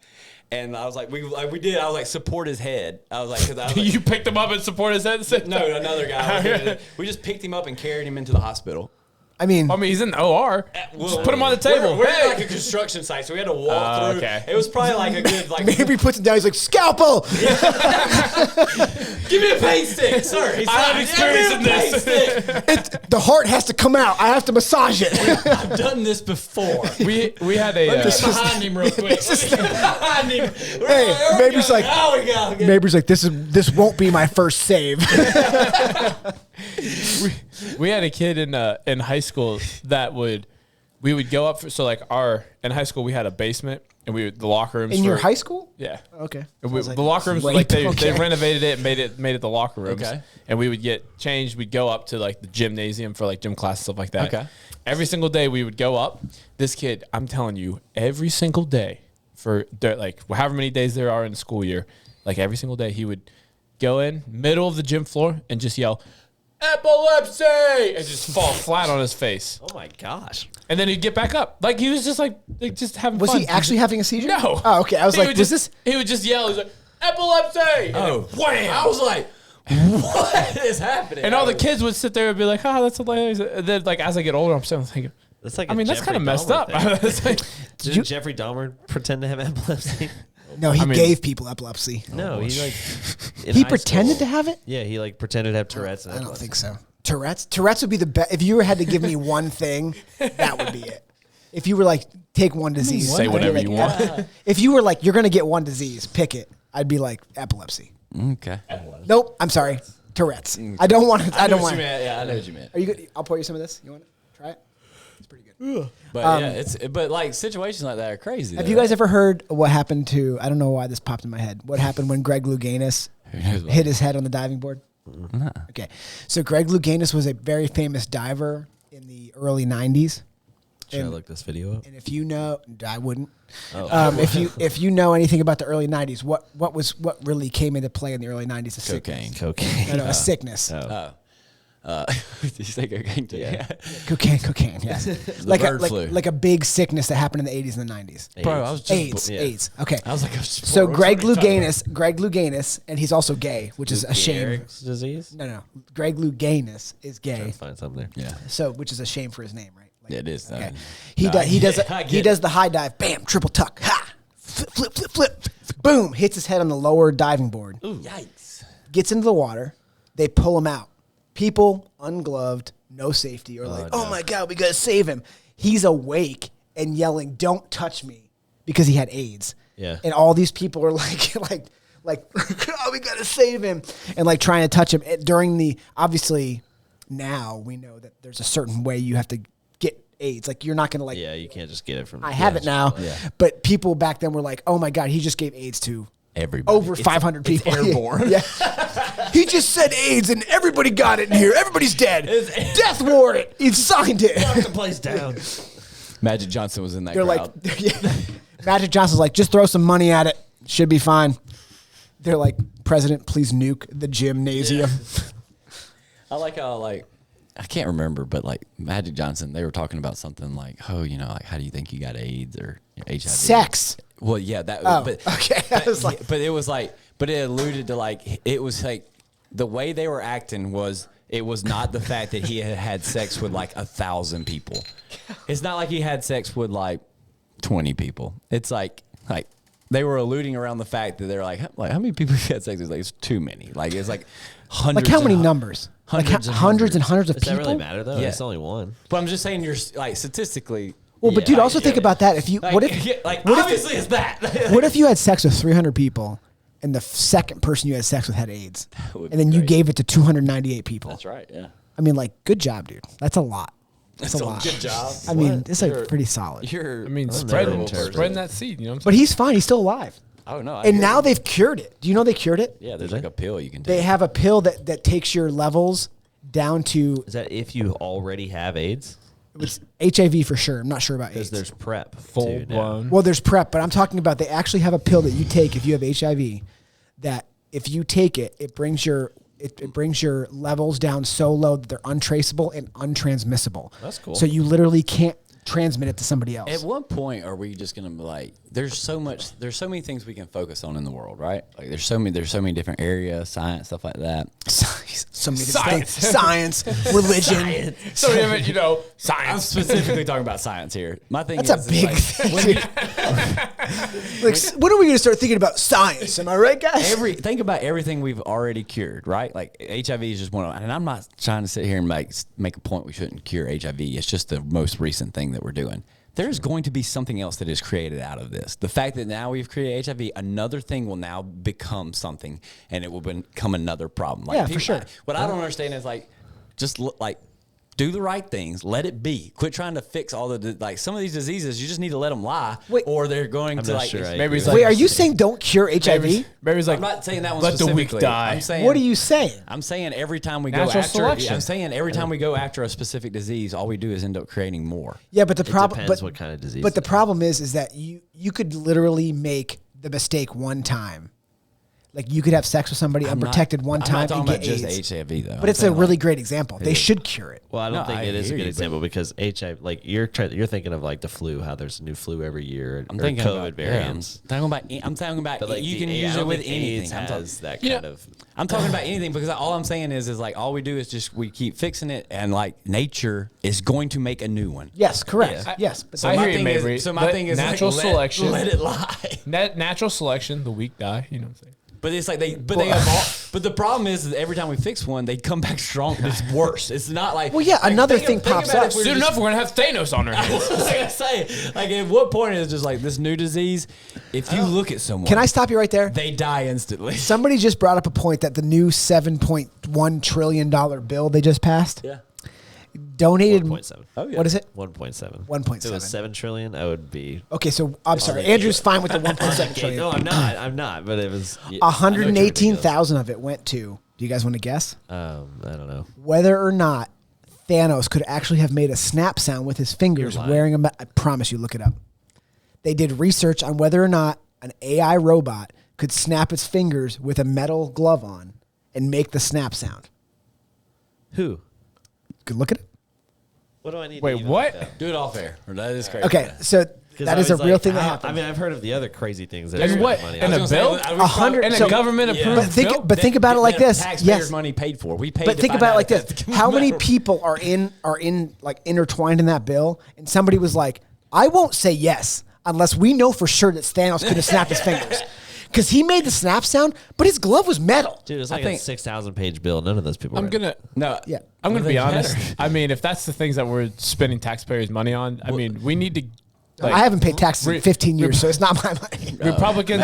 And I was like, we did. I was like, support his head. I was like, You picked him up and support his head? No, another guy. We just picked him up and carried him into the hospital. I mean, he's in the OR. Just put him on the table. We're in like a construction site, so we had to walk through. Okay. It was probably like a good like. Mabry puts it down. He's like, scalpel. Give me a paint stick, sir. He's I have experience in this. The heart has to come out. I have to massage it. I've done this before. We had a. Let me get behind him real quick. Behind him. Hey, Mabry's like, oh, we go. Okay. Mabry's like, this won't be my first save. We had a kid in high school that we would go up for, so like in high school we had a basement and the locker rooms In your high school? Yeah. Okay. And I was the locker rooms rape. like they Okay. renovated it and made it the locker rooms. Okay. And we would get changed. We'd go up to like the gymnasium for like gym class stuff like that. Okay. Every single day we would go up. This kid, I'm telling you, every single day for like however many days there are in the school year, like every single day he would go in middle of the gym floor and just yell, epilepsy, and just fall flat on his face. Oh my gosh. And then he'd get back up. Like he was just like just having Was fun. he actually having a seizure? No. Oh, okay. I was like, was this? He would just yell. He was like, epilepsy. Oh, wham. I was like, what is happening? And all the kids would sit there and be like, oh, that's hilarious. And then like as I get older, I'm sitting thinking, That's like I mean, that's kind of messed up. It's like, Didn't Jeffrey Dahmer pretend to have epilepsy? No, he gave people epilepsy. No, he like He pretended to have it? Yeah, he like pretended to have Tourette's. I don't think so. Tourette's? Tourette's would be the best. If you had to give me one thing, that would be it. If you were like, take one disease. Say whatever like, you want. If you were like, you're going to get one disease, pick it. I'd be like, epilepsy. Okay. Nope, I'm sorry. Tourette's. I don't want to. I don't want. Yeah, I know what you meant. Are you good? I'll pour you some of this. You want to try it? It's pretty good. But but like situations like that are crazy. Have you guys ever heard what happened to? I don't know why this popped in my head. What happened when Greg Louganis hit his head on the diving board? Nah. Okay. So Greg Louganis was a very famous diver in the early 90s. Should I And- look this video up? And if you know, I wouldn't. Oh. If you know anything about the early 90s, what really came into play in the early 90s? A Cocaine. sickness. Cocaine. No, a sickness. Did you say cocaine too? Yeah. Cocaine, yes. like bird flu. like a big sickness that happened in the 80s and the 90s. Bro, I was just AIDS. Okay. I was like, So Greg Louganis, and he's also gay, which is a shame. Eric's disease? No. Greg Louganis is Trying gay. to find something there. Yeah. So, which is a shame for his name, right? Like, Yeah, it is. Okay. No, He does I get he it. does the high dive, bam, triple tuck, ha, flip, boom, hits his head on the lower diving board. Yikes. Gets into the water, they pull him out. People ungloved, no safety, or like, oh no. my God, we gotta save him. He's awake and yelling, "Don't touch me," because he had AIDS. Yeah. And all these people are like, oh, we gotta save him, and like trying to touch him during the. Obviously, now we know that there's a certain way you have to get AIDS. Like you're not gonna like. Yeah, you can't just get it from. I have it now. Yeah. But people back then were like, oh my God, he just gave AIDS to Everybody. over 500 it's people. airborne. Yeah. He just said AIDS and everybody got it in here. Everybody's dead. Death warrant. He signed it. the place down. Magic Johnson was in that They're crowd. like, yeah. Magic Johnson's like, just throw some money at it. Should be fine. They're like, President, please nuke the gymnasium. I like how I can't remember, but like Magic Johnson, they were talking about something like, oh, like how do you think you got AIDS or HIV? Sex. Well, yeah, that. Oh, but, okay. I But, was like- but it was like, but it alluded to like, it was like the way they were acting was. It was not the fact that he had had sex with like 1,000 people. It's not like he had sex with like 20 people. It's like they were alluding around the fact that they're like how many people he had sex with? Like it's too many. Like it's like hundreds. Like how many and- numbers? Like Hundreds and hundreds and hundreds of Does that people? really matter though? Yeah. It's only one. But I'm just saying, you're like statistically. Well, but Yeah. dude, also think about that. If you, Like, what if, yeah, like what if- obviously it's that. what if you had sex with 300 people and the second person you had sex with had AIDS, would and then be you great. gave it to 298 people? That's right. Yeah. I mean, like, good job, dude. That's a lot. That's a So, lot. good job. I mean, it's like You're- pretty solid. You're. I mean, I'm spreading never terrible. spreading that seed. You know what I'm But saying? he's fine. He's still alive. Oh no. I And hear now you. they've cured it. Do you know they cured it? Yeah, there's Did like they? a pill you can take. They have a pill that takes your levels down to Is that if you already have AIDS? it's HIV for sure. I'm not sure about Because AIDS. there's PrEP. Full too, now. blown. Well, there's PrEP, but I'm talking about they actually have a pill that you take if you have HIV. That if you take it, it brings your levels down so low that they're untraceable and untransmissible. That's cool. So you literally can't transmit it to somebody else. At what point are we just gonna be like? There's so many things we can focus on in the world, right? Like there's so many different areas, science, stuff like that. So many Science. Science, religion. So even I'm science. specifically talking about science here. My thing That's is a big like, thing. Like, when are we going to start thinking about science? Am I right, guys? think about everything we've already cured, right? Like HIV is just one of them. And I'm not trying to sit here and make a point we shouldn't cure HIV. It's just the most recent thing that we're doing. There's going to be something else that is created out of this. The fact that now we've created HIV, another thing will now become something, and it will become another problem. Like Yeah, for sure. What I don't understand is like, just do the right things. Let it be. Quit trying to fix all the some of these diseases. You just need to let them lie, Wait. or they're going I'm to not like. sure I Maybe it's agree. like Wait, are you saying don't cure HIV? Mary's like, I'm not saying that one let the weak specifically. die. I'm saying, What are you saying? I'm saying every time we Natural go after. selection. I'm saying every time we go after a specific disease, all we do is end up creating more. Yeah, but the problem, depends what kind of disease But the it is. problem is that you could literally make the mistake one time. Like you could have sex with somebody unprotected one time I'm not and talking get about AIDS. just HIV though. But it's a really great example. They should cure it. Well, I don't No, think I it is a hear good you, example because HIV, like you're thinking of like the flu, how there's a new flu every year, I'm or thinking COVID about variants. I'm talking about. But like you the can A- use I it don't with think AIDS anything. has that You know- kind of. I'm talking about anything because all I'm saying is like all we do is just we keep fixing it, and like nature is going to make a new one. Yes, correct. Yeah. Yes, but So I my hear you, thing Mabry. is, so my Let thing is natural like, selection. Let it lie. natural selection, the weak die. You know what I'm saying? But it's like they evolve. But the problem is that every time we fix one, they come back strong. It's worse. It's not like. Well, yeah, another think thing think pops about up. if we're Soon just- enough, we're gonna have Thanos on our hands. like I say, like at what point is just like this new disease? If you look at someone, can I stop you right there? They die instantly. Somebody just brought up a point that the new $7.1 trillion bill they just passed. Yeah. donated 1.7. Oh, yeah. What is it? 1.7. 1.7. If it was 7 trillion, I would be. Okay, so I'm sorry. Andrew's fine with the 1.7 Okay, trillion. no, I'm not. I'm not. But it was. 118,000 of it went to. Do you guys want to guess I don't know. whether or not Thanos could actually have made a snap sound with his fingers You're lying. wearing a? I promise you, look it up. They did research on whether or not an AI robot could snap its fingers with a metal glove on and make the snap sound. Who? Good look at it. What do I need? Wait, to even what? look up? Do it off air. That is crazy. Okay, so 'Cause that I is a was real like, thing that how- happened. I mean, I've heard of the other crazy things that And are what? money. And on. a bill? 100 And so- a government approved But think- bill? but think about it like this. Taxpayers' Yes. money paid for. We paid. But to think find about it out like if this: that's how many metal. people are in like intertwined in that bill? And somebody was like, "I won't say yes unless we know for sure that Thanos could have snapped his fingers." Because he made the snap sound, but his glove was metal. Dude, it's I like think- a 6,000 page bill. None of those people. I'm read gonna. it. No. Yeah. I'm gonna Well, be they honest. better. I mean, if that's the things that we're spending taxpayers' money on, I mean, we need to. Like, I haven't paid taxes in re- 15 years, so it's not my money. Republicans.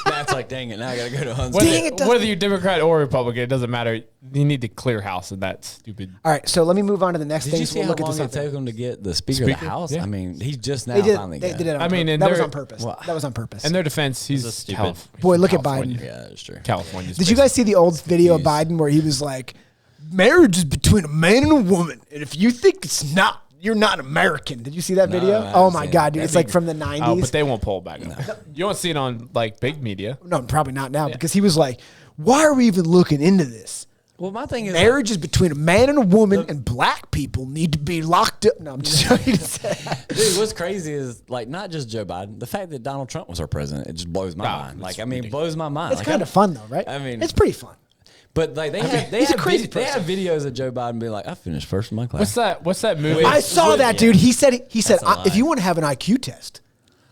That's like, dang it. Now I gotta go to Huntsville. Whether, Dang, it doesn't- whether you're Democrat or Republican, it doesn't matter. You need to clear house of that stupid. All right, so let me move on to the next Did thing. you So see we'll how look at long this it up there. took him to get the Speaker of Speaker? the House? Yeah. I mean, he's just now They did. finally They got did it. it. On I mean, purpose. and that was they're- on purpose. Well, That was on purpose. In their defense, he's This is stupid. Boy, look at California. Biden. Yeah, that's true. California. Did you guys see the old video of confused. Biden where he was like, "Marriage is between a man and a woman, and if you think it's not, you're not American." Did you see that No, video? I haven't Oh my seen god, it. dude! It's That'd like be- from the '90s. Oh, but they won't pull it back up. You won't see it on like big media. No, probably not now because he was like, "Why are we even looking into this? Well, my thing is, Marriage is between a man and a woman, and black people need to be locked up." No, I'm just joking. dude, what's crazy is like not just Joe Biden. The fact that Donald Trump was our president, it just blows my Nah, mind. it's Like, I mean, it blows my mind. It's Like, kind of fun though, right? I mean- it's pretty fun. But like they he's a have crazy they have person. videos of Joe Biden being like, "I finished first in my class." What's that movie? I saw that, dude. He said, That's a if lie. you want to have an IQ test,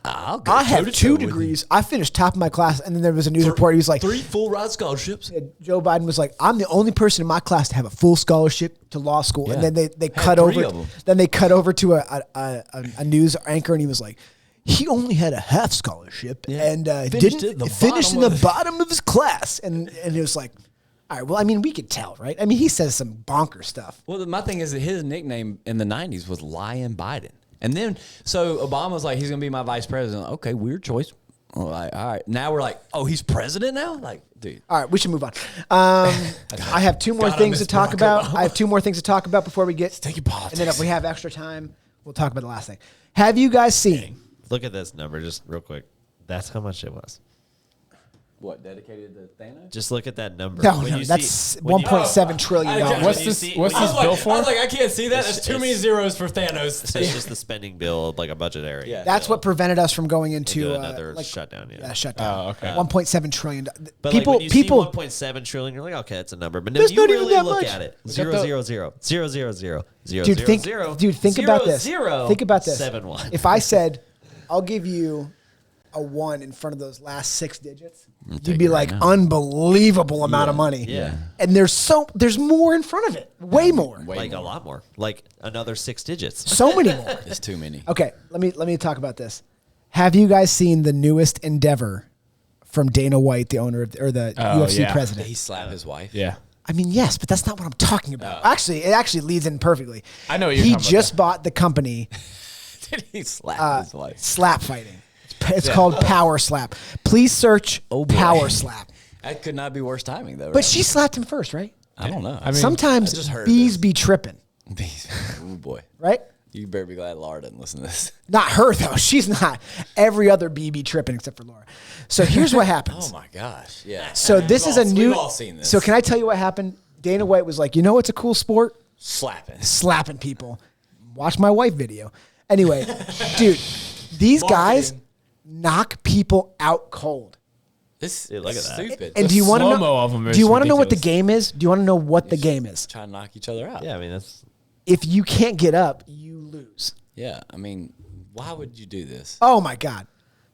I'll go I have toe-to-toe 2 with you. degrees. I finished top of my class, and then there was a news report. He was like, 3 full ride scholarships. Joe Biden was like, "I'm the only person in my class to have a full scholarship to law school." And Yeah. then they Had cut 3 over. of 'em. Then they cut over to a news anchor, and he was like, "He only had a half scholarship and Finished didn't at the finish in bottom the of- bottom of his class." And it was like, all right, well, I mean, we could tell, right? I mean, he says some bonker stuff. Well, my thing is that his nickname in the '90s was Lion Biden, and then so Obama's like, "He's gonna be my vice president." Okay, weird choice. Well, like, all right, now we're like, "Oh, he's president now?" Like, dude. All right, we should move on. I have 2 more God, I things to miss talk Barack about. Obama. I have 2 more things to talk about before we get. Thinking politics. And then if we have extra time, we'll talk about the last thing. Have you guys seen? Look at this number, just real quick. That's how much it was. What, dedicated to Thanos? Just look at that number. No, When no, you that's see- when you- $1.7 trillion. What's when you this? see- What's when you- this bill for? I can't see that. It's- it's- zeros for Thanos. So it's just the spending bill, like a budgetary. Yeah. That's what prevented us from going into another shutdown. Yeah. shutdown. Oh, okay. $1.7 trillion. But People, like when you people. see 1.7 trillion, you're like, okay, it's a number. But That's then you not even really that look much. at it. Look at 0, the- 0, 0, 0, 0, 0, 0, Dude, 0, think, 0, dude, think 0, about this. 0, Think about this. 7, 1. If I said, "I'll give you a 1 in front of those last 6 digits," you'd take be it right like, now. unbelievable amount of money. Yeah. And there's more in front of it. Way more. Like a lot more. Like another 6 digits. So many more. It's too many. Okay, let me talk about this. Have you guys seen the newest endeavor from Dana White, the owner of, or the UFC yeah. president? He slapped his wife. Yeah. I mean, yes, but that's not what I'm talking about. Actually, it actually leads in perfectly. I know what you're He talking about, just bought the company Did he slap his wife? Slap Fighting. It's called Power Slap. Please search Oh, boy. Power Slap. That could not be worse timing though. But she slapped him first, right? I don't know. I mean, Sometimes I just heard bees this. be tripping, oh boy. right? You better be glad Laura didn't listen to this. Not her though. She's not. Every other bee be tripping except for Laura. So here's what happens. Oh my gosh. Yeah. So this is a new. We've all seen this. So can I tell you what happened? Dana White was like, "You know what's a cool sport? slapping? Slapping people. Watch my wife video." Anyway, dude, these guys knock people out cold. This Dude, look is at that. stupid. And The do you want to know? slow-mo of 'em is Do you want to know what the ridiculous. game is? Do you want to know what the game is? Try to knock each other out. Yeah, I mean, that's. If you can't get up, you lose. Yeah. I mean, why would you do this? Oh my god.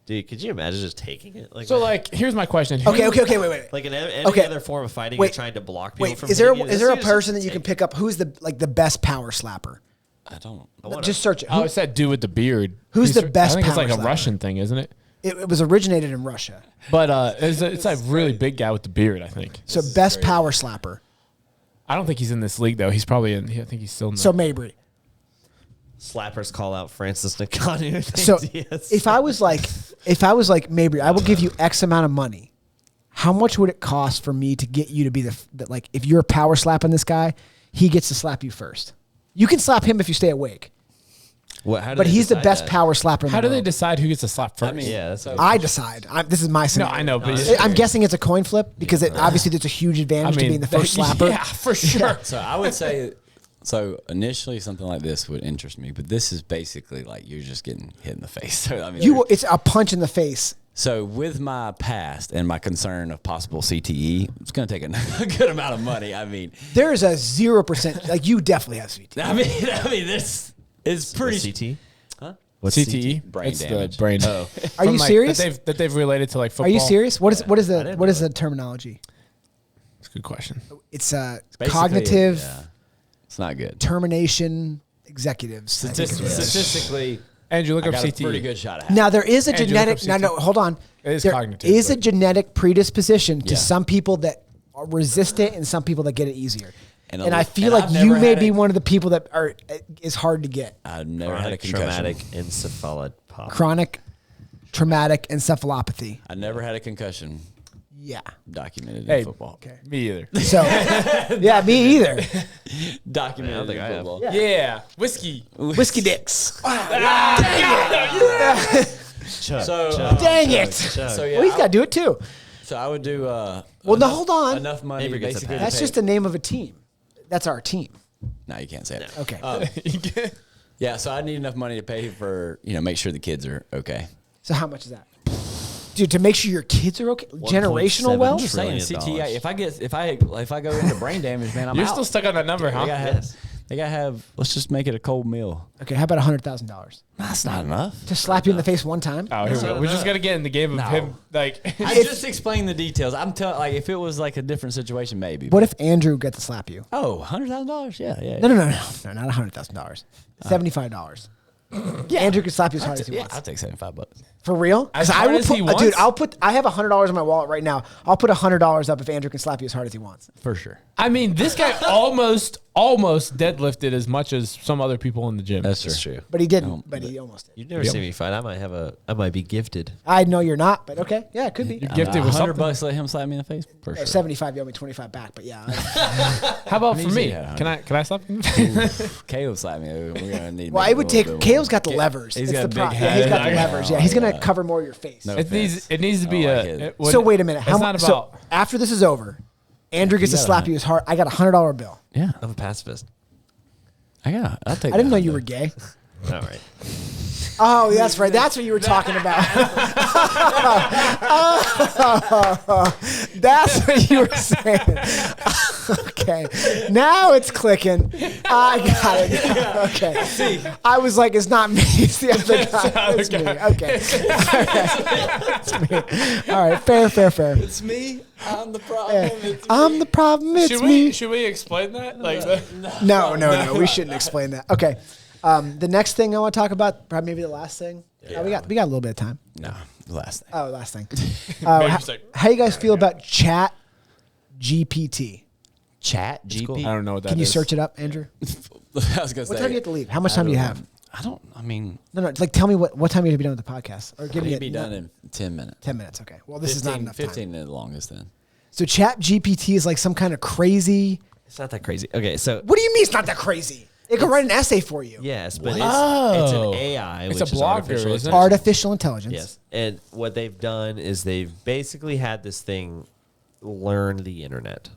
Dude, could you imagine just taking it? Like So, like, here's my question. Okay, wait. Like in any Okay. other form of fighting, Wait. you're trying to block people Wait, from is there hitting you. is there a This dude's person that just you can taking- pick up who's the best power slapper? I don't. Just search it. Oh, it's that dude with the beard. Who's the best I think it's power like a slapper? Russian thing, isn't it? It was originated in Russia. But it's a really big guy with the beard, I think. So best power slapper. I don't think he's in this league though. He's probably in. I think he's still in. So Mabry. Slappers call out Francis Ngannou. So if I was like Mabry, I will give you X amount of money. How much would it cost for me to get you to be like if you're power slapping this guy, he gets to slap you first. You can slap him if you stay awake. But he's the best power slapper. How do they decide who gets to slap first? I mean, Yeah, that's I decide. This is my no, scenario. I know, but I'm guessing it's a coin flip because obviously there's a huge advantage to being the first slapper. Yeah, for sure. So I would say, so initially something like this would interest me, but this is basically like you're just getting hit in the face. So I mean, It's a punch in the face. So with my past and my concern of possible CTE, it's going to take a good amount of money. I mean, There is a 0%. Like you definitely have CT. I mean, this is pretty. CT? Huh? What's CTE? Brain It's damage. The brain. Oh. Are you serious? That they've related to like football. Are you serious? What is didn't know the terminology? That's a good question. It's Basically, cognitive yeah, it's not good. termination executives. I think is what it is. Statistically, Andrew, look I up got a CTE. pretty good shot at it. Now there is a Andrew, genetic. look up No, CT. hold on. It is There cognitive, is a but- genetic predisposition to Yeah. some people that resist it and some people that get it easier. And And I feel I've like never you may had be it. one of the people that is hard to get. I've never had a Chronic concussion. traumatic encephalopathy. Chronic traumatic encephalopathy. I never had a concussion Yeah. documented Hey, in football. me either. So, yeah, me either. Documented I don't think in I have. football. Yeah, whiskey. Whiskey dicks. So, Dang it. so yeah, Well, he's got to do it too. so I would do. Well, no, hold on. Enough money Maybe gets a basically. pass. to That's pay- just the name of a team. That's our team. No, you can't say it. Okay. Yeah, so I need enough money to pay for make sure the kids are okay. So how much is that? Dude, to make sure your kids are okay? Generational 1.7 wealth? I'm just saying, $1 CTI. If I go into brain damage, man, I'm You're out. still stuck on that number, huh? They gotta have. Let's just make it a cold meal. Okay, how about $100,000? That's not enough. To slap you in the face one time? Oh, here we go. We just got to get in the game of him. Like, I just explain the details. I'm telling, like, if it was like a different situation, maybe. What if Andrew got to slap you? Oh, $100,000? Yeah. No, not $100,000. $75. Andrew could slap you as hard as he Yeah, wants. I'll take $75. For real? As 'Cause I hard will as put, he dude, wants? I have $100 in my wallet right now. I'll put $100 up if Andrew can slap you as hard as he wants. For sure. I mean, this guy almost deadlifted as much as some other people in the gym. That's true. But he didn't. But he almost did. You've never seen me fight. I might be gifted. I know you're not, but okay. Yeah, it could be. You're gifted with something. $100, let him slap me in the face. For sure. 75, you owe me 25 back, but yeah. How about for Easy, me? yeah. Can I slap him? Caleb slap me. We're gonna need. Well, maybe it would a take. little bit Caleb's more. got the levers. He's It's got the a big problem. head. He's got the Yeah. levers. Yeah, he's gonna cover more of your face. No It needs to be I like it. So wait a minute. How It's much? not So about. after this is over, Andrew gets to got a slap you as hard. I got a $100 bill. Yeah, I'm a pacifist. I'll take. I didn't know that. you were gay. All right. Oh, that's right. That's what you were talking about. That's what you were saying. Okay. Now it's clicking. I got it. Okay. See, I was like, it's not me. It's the other guy. It's me. Okay. It's me. All right. Fair. It's me. I'm the problem. It's I'm the problem. It's me. Should we explain that? Like, No. We shouldn't explain that. Okay. The next thing I want to talk about, probably maybe the last thing. We got a little bit of time. No, the last thing. Oh, last thing. Maybe how, just like- how you guys feel about Chat GPT? Chat cool. GP. I don't know what that is. Can you search it up, Andrew? I was gonna What say. time do you have to leave? How much time do you have? I mean, No. Like, tell me what time you have to be done with the podcast, or give me it'd a, be done in 10 minutes. 10 minutes. Okay. Well, this is not enough 15 time. is the longest then. So Chat GPT is like some kind of crazy. It's not that crazy. Okay, so What do you mean it's not that crazy? It can write an essay for you. yes, but it's Oh. an AI. It's which a is blogger, artificial isn't it? intelligence. Artificial intelligence. Yes, and what they've done is they've basically had this thing learn the internet.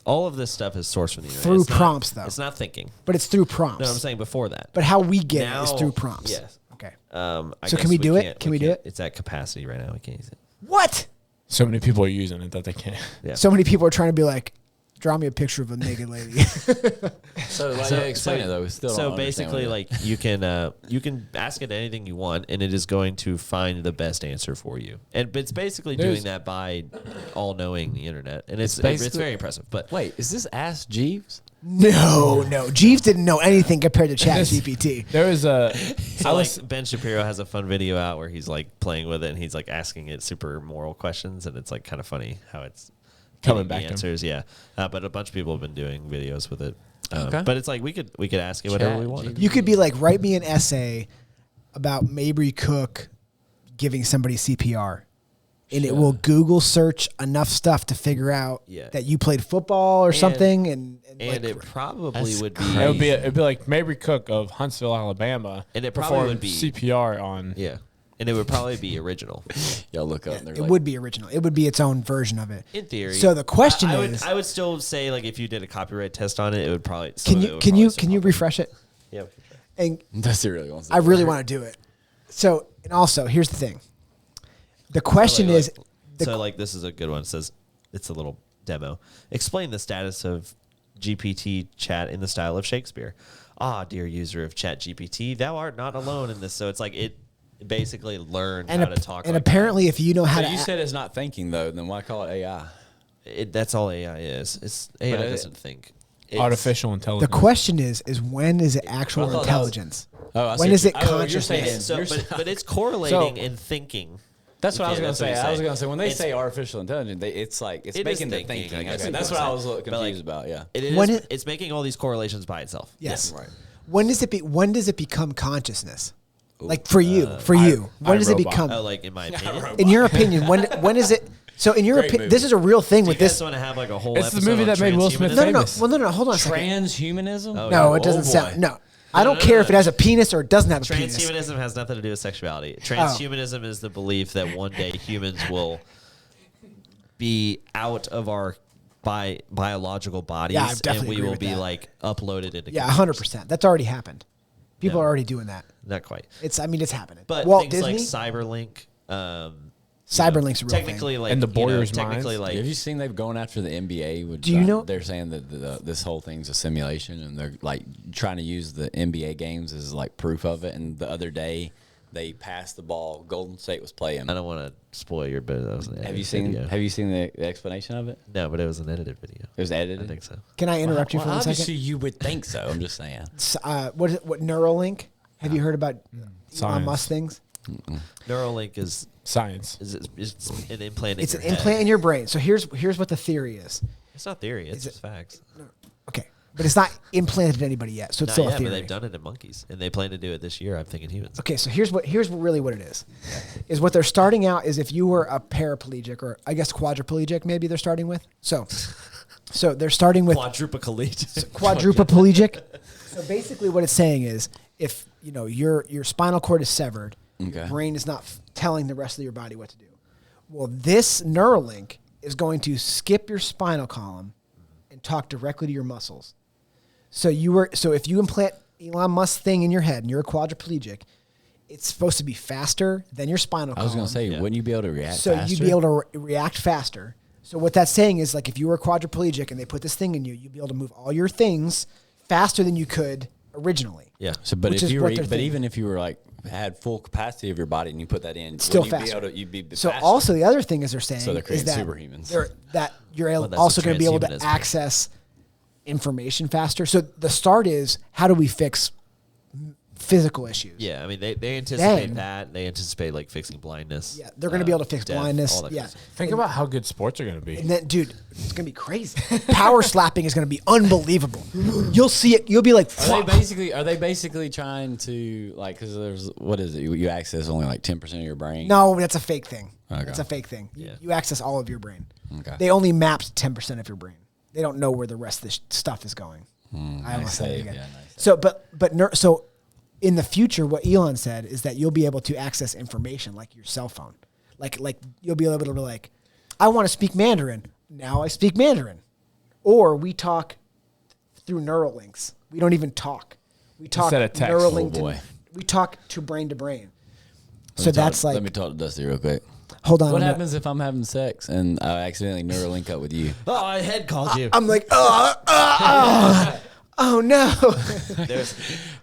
All of this stuff is sourced from the internet. Through It's not- prompts, though. It's not thinking. But it's through prompts. No, I'm saying before that. But how we get it Now- is through prompts. Yes. Okay. I So guess can we do it? can't- Can we do can't- it? It's at capacity right now. We can't use it. What? So many people are using it that they can't. Yeah. So many people are trying to be like, draw me a picture of a naked lady. So, explain it though. We still So don't understand basically, what it like you can ask it anything you want, and it is going to find the best answer for you. And it's basically doing that by all knowing the internet, and it's basically- very impressive. But is. Wait, is this Ask Jeeves? No. Jeeves didn't know anything compared to Chat This- GPT. There was a. so like Ben Shapiro has a fun video out where he's like playing with it, and he's like asking it super moral questions, and it's like kind of funny how it's Coming getting back the to 'em. answers. Yeah, but a bunch of people have been doing videos with it. Okay. But it's like we could ask it whatever we wanted. You could be like, write me an essay about Mabry Cook giving somebody CPR. And it will Google search enough stuff to figure out that you played football or something. And like, it probably would be. It'd be like Mabry Cook of Huntsville, Alabama, And it probably would performed be- CPR on. Yeah, and it would probably be original Y'all look up. And they're it like, would be original. It would be its own version of it. in theory. So the question is, I would still say like if you did a copyright test on it, it would probably. can you refresh it? Yeah. And Does he really wants to I really want to do it. So, and also, here's the thing. The question is, So like this is a good one. It says it's a little demo. Explain the status of GPT chat in the style of Shakespeare. Ah, dear user of Chat GPT, thou art not alone in this. So it's like it basically learned how to talk. and like apparently, if you know how So to, you said it's not thinking though, then why call it AI? that's all AI is. It's AI But doesn't think. It's, Artificial the intelligence. question is when is it actual I thought that was- intelligence? Oh, I see When what is you- it oh, you're consciousness? saying- So, You're- but it's correlating So- and thinking. That's what I was Yeah, going to that's what say. he's I was saying. going to say when they It's- say artificial intelligence, it's like it's It is making the thinking, thinking. I guess Okay, you that's could what I say. was a little But, like, confused about. Yeah. It's making all these correlations by itself. Yes. Right. When does it become consciousnly? Like for you, when does it become? Oh, like in my opinion. In your opinion, when is it? So in your Great opinion, movie. this is a real thing Do you with guys this. want to have like a whole It's the episode movie on that made Will Smith transhumanism? No, no, no. famous. Well, no. Hold on a second. Transhumanism? No, it Oh, doesn't boy. sound. No, I don't care if it has a penis or it doesn't have a penis. Transhumanism has nothing to do with sexuality. Transhumanism is the belief that one day humans will be out of our biological bodies, Yeah, I and definitely we agree will with be that. like uploaded into. Yeah, computers. 100%. That's already happened. People No. are already doing that. Not quite, It's happening. but Walt things Disney, like Cyberlink. Cyberlink's a real technically thing. like And the you know, Boyer's technically Mines. like Have you seen they've gone after the NBA? Do you know- They're saying that this whole thing's a simulation, and they're like trying to use the NBA games as like proof of it. And the other day, they passed the ball. Golden State was playing. I don't want to spoil your bit. That was an Have edited you seen? video. Have you seen the explanation of it? No, but it was an edited video. It was edited. I think so. Can I interrupt you Well, for 1 obviously, second? you would think so. I'm just saying. What is it? What Neuralink? Have you heard about Elon Science. Musk things? Neuralink is Science. it's an implant. It's in an your implant head. in your brain. So here's what the theory is. It's not theory. It's Is it- just facts. Okay, but it's not implanted in anybody yet, so it's Not still yet, a but theory. they've done it in monkeys, and they plan to do it this year. I'm thinking humans. Okay, so here's really what it is what they're starting out is if you were a paraplegic or I guess quadriplegic maybe they're starting with. So they're starting with quadruplegic. So basically what it's saying is if you know your spinal cord is severed, Okay. your brain is not telling the rest of your body what to do. Well, this Neuralink is going to skip your spinal column and talk directly to your muscles. So if you implant Elon Musk thing in your head and you're a quadriplegic, it's supposed to be faster than your spinal I column. was going to say, wouldn't you be able to react So faster? you'd be able to react faster. So what that's saying is like if you were quadriplegic and they put this thing in you, you'd be able to move all your things faster than you could originally. Yeah. So, but Which if is you what were, they're but thinking. even if you were like had full capacity of your body and you put that in, Still wouldn't you faster. be able to, you'd be So faster? also the other thing is they're saying So they're is creating that superhumans. that you're that's also what going to be able to transhumanism is. access information faster. So the start is how do we fix physical issues? Yeah, I mean they anticipate Then- that. They anticipate like fixing blindness. Yeah, they're going to be able to fix death, blindness. all that Yeah. kind of stuff. Think about how good sports are going to be. And then, dude, it's gonna be crazy. Power slapping is gonna be unbelievable. You'll see it. You'll be like, Are they basically trying to like because there's what is it? You access only like 10% of your brain. no, that's a fake thing. Okay. That's a fake thing. Yeah. You access all of your brain. Okay. They only mapped 10% of your brain. They don't know where the rest of this stuff is going. I nice almost said it save. again. Yeah, nice So, so in the future, what Elon said is that you'll be able to access information like your cell phone. Like you'll be able to be like, I want to speak Mandarin. Now I speak Mandarin. Or we talk through neural links. We don't even talk. We talk Instead of text. neural Oh, linked. boy. We talk to brain to brain. Let So me talk- that's like, Let me talk to Dusty real quick. hold on. What I'm gonna- happens if I'm having sex and I accidentally Neuralink up with you? Oh, I head called you. I'm like, oh no.